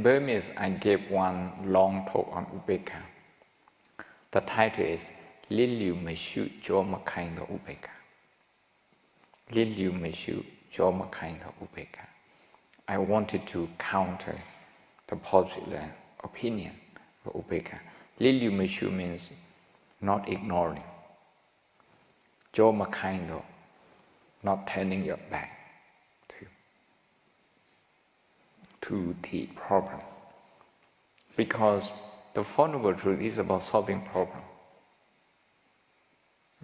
Burmese I gave one long talk on Ubeka. The title is Liliu Meshu Jomakaindo Ubeka. Liliu Meshu Jomakaindo Ubeka. I wanted to counter the popular opinion of Ubeka. Liliu Meshu means not ignoring. Jomakaindo, not turning your back to the problem. Because the Four Noble Truths is about solving problem.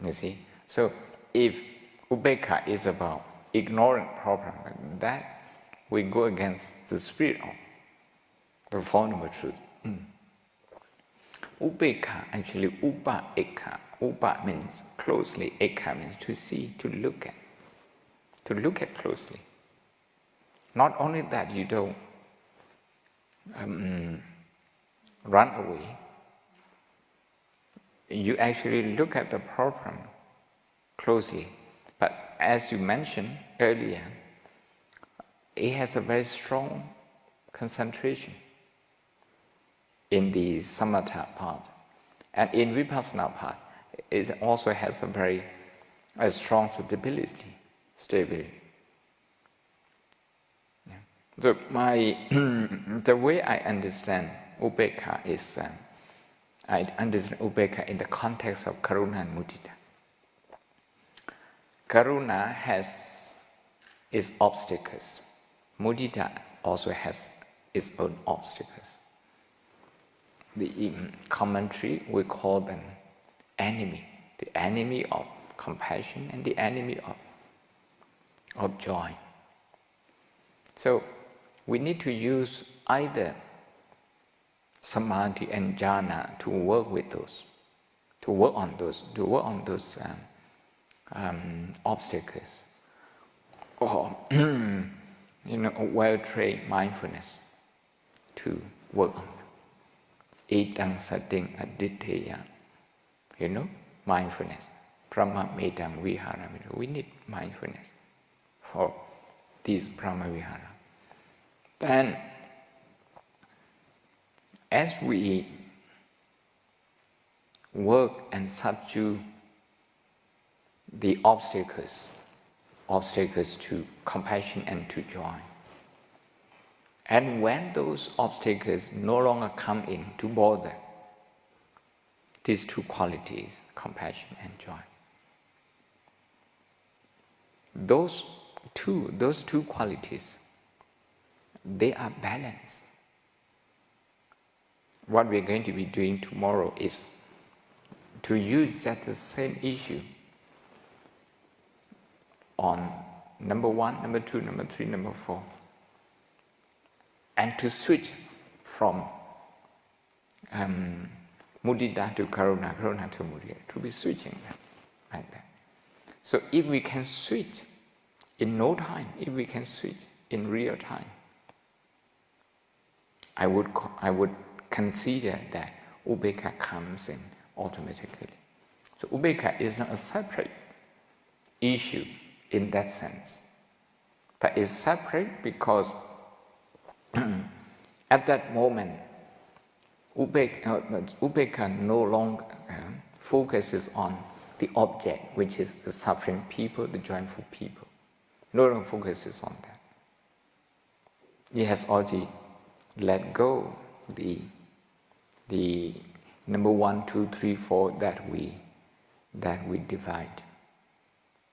You see? So if Ubeka is about ignoring problem, that we go against the spirit of the Four Noble Truths. Ubeka, actually upa eka. Upa means closely, eka means to see, to look at closely. Not only that, you don't run away, you actually look at the problem closely. But as you mentioned earlier, it has a very strong concentration in the samatha part. And in vipassana part, it also has a strong stability. Yeah. So the way I understand Ubeka is, I understand Ubeka in the context of Karuna and Mudita. Karuna has its obstacles. Mudita also has its own obstacles. The commentary, we call them enemy. The enemy of compassion and the enemy of joy. So we need to use either samadhi and jhana to work with those, to work on those obstacles, or well-trained mindfulness to work on them. Etang sating aditya, mindfulness. Brahma medang vihara. We need mindfulness for these Brahma vihara. Then, as we work and subdue the obstacles to compassion and to joy, and when those obstacles no longer come in to bother these two qualities, compassion and joy, those two qualities, they are balanced. What we are going to be doing tomorrow is to use that the same issue on number 1, number 2, number 3, number 4, and to switch from mudita to karuna, karuna to mudita, to be switching them like that. So if we can switch in no time, if we can switch in real time, I would consider that ubeka comes in automatically. So ubeka is not a separate issue in that sense. But it's separate because at that moment, Upekkha no longer focuses on the object, which is the suffering people, the joyful people. No longer focuses on that. He has already let go the number 1, 2, 3, 4 that we divide.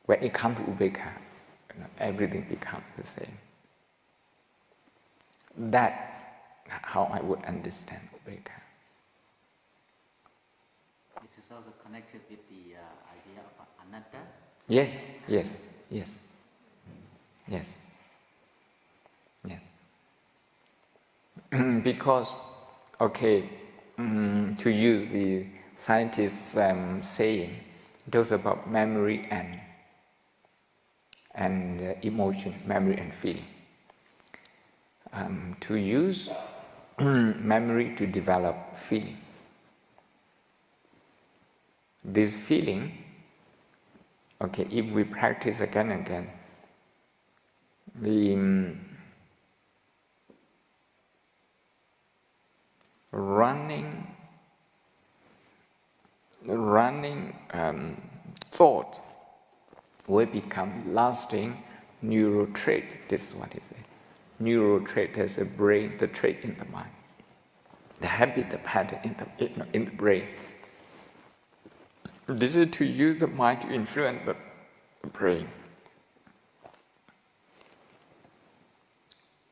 When it comes to Upekkha, everything becomes the same. That's how I would understand Upekkha. This is also connected with the idea of anatta. Yes, yes, yes, yes, yes. Because, okay, to use the scientists' saying, it was about memory and emotion, memory and feeling. To use memory to develop feeling. This feeling, okay, if we practice again and again, the running thought will become lasting neural trait. This is what he said. Neural trait has a brain, the trait in the mind. The habit, the pattern in the brain. This is to use the mind to influence the brain.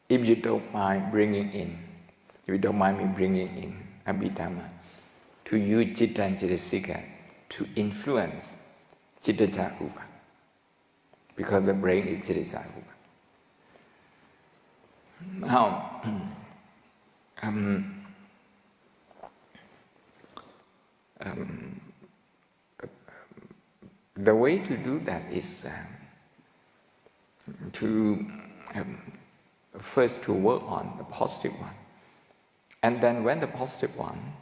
If you don't mind bringing in, if you don't mind me bringing in Abhidhamma, to use Citta and Cittasika to influence Citta Carupa, because the brain is Citta Carupa. Now, the way to do that is to first to work on the positive one. And then when the positive one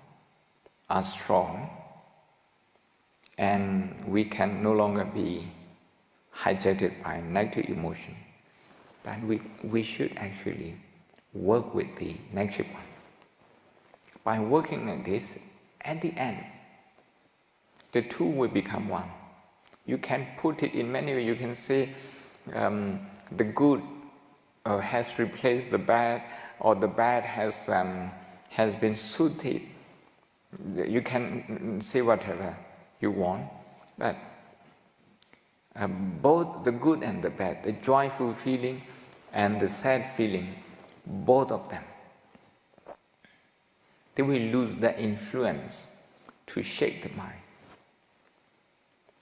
are strong and we can no longer be hijacked by negative emotion, then we should actually work with the negative one. By working like this, at the end, the two will become one. You can put it in many ways. You can say the good has replaced the bad, or the bad has been suited. You can say whatever you want, but both the good and the bad, the joyful feeling and the sad feeling, both of them, they will lose their influence to shake the mind.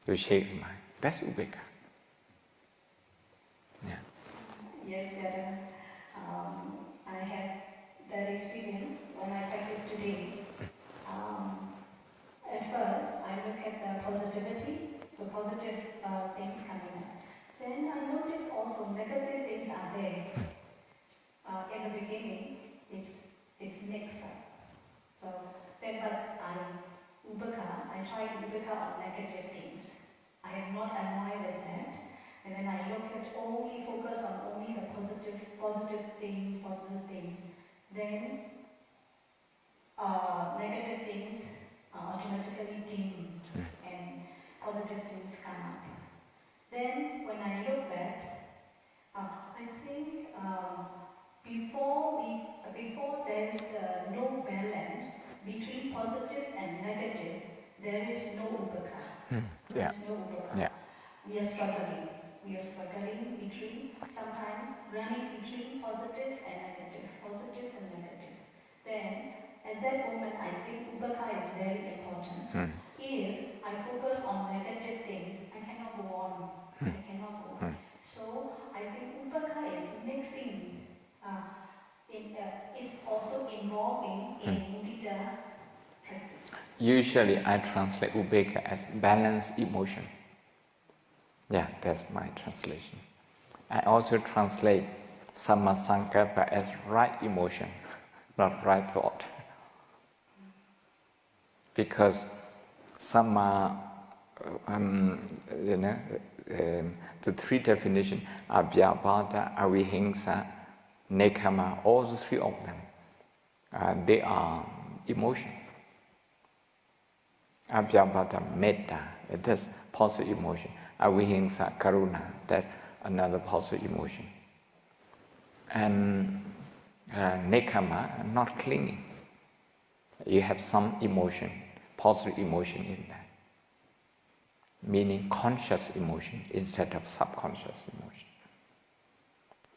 To shake the mind. That's Upekkha. Yeah. Yes, Sayadaw. I had that experience when I practice today. At first, I look at the positivity, so positive things coming up. Then I notice also negative things are there. In the beginning, it's mixed up. So then, but I try to Upekkha on negative things. I am not annoyed with that. And then I look at focus on only the positive things. Then negative things are automatically dimmed and positive things come up. Then when I look back, I think before there's no balance between positive and negative, there is no Upekkha. There is no Upekkha. Yeah. We are struggling. We are struggling between, sometimes running between positive and negative, positive and negative. Then, at that moment, I think Upekkha is very important. If I focus on negative things, I cannot go on. I cannot go on. So, I think Upekkha is mixing, is also involving in Mudita practice. Usually I translate Upekkha as balanced emotion. Yeah, that's my translation. I also translate Samma Sankappa as right emotion, not right thought. Because Samma, the three definitions, Abhyabhata, Avihingsa, Nekama, all the three of them, they are emotion. Abhyabhata, Metta, that's positive emotion. Avihingsa, Karuna, that's another positive emotion. And Nekama, not clinging. You have some emotion, positive emotion in that. Meaning conscious emotion instead of subconscious emotion.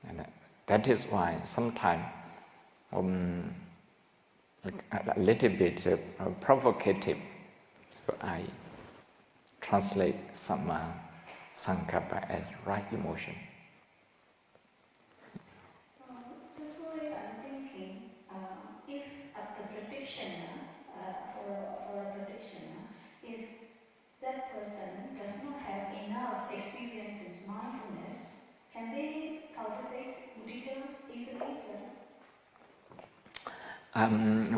And that is why sometimes a little bit provocative, so I translate Samma Sankappa as right emotion. That's why I'm thinking, if the practitioner, for a practitioner, if that person does not have enough experience in mindfulness, can they cultivate mudita easily, sir?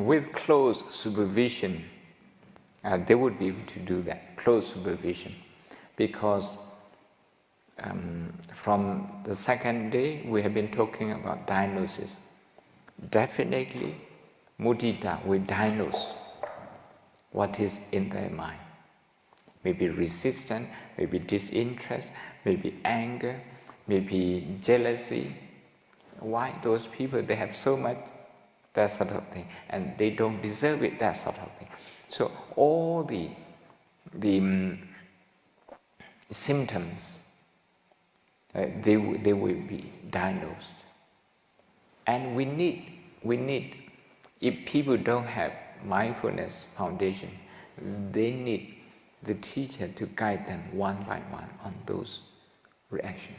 With close supervision, they would be able to do that, close supervision, because from the second day we have been talking about diagnosis. Definitely, mudita will diagnose what is in their mind. Maybe resistance, maybe disinterest, maybe anger, maybe jealousy. Why those people, they have so much, that sort of thing, and they don't deserve it, that sort of thing. So all the symptoms, they will be diagnosed. And we need, if people don't have mindfulness foundation, they need the teacher to guide them one by one on those reactions.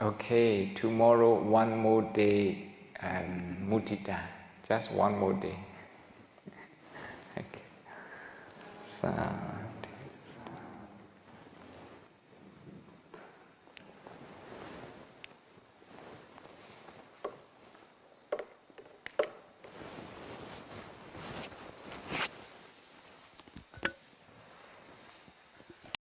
Okay, tomorrow one more day, mudita, just one more day. Okay. So.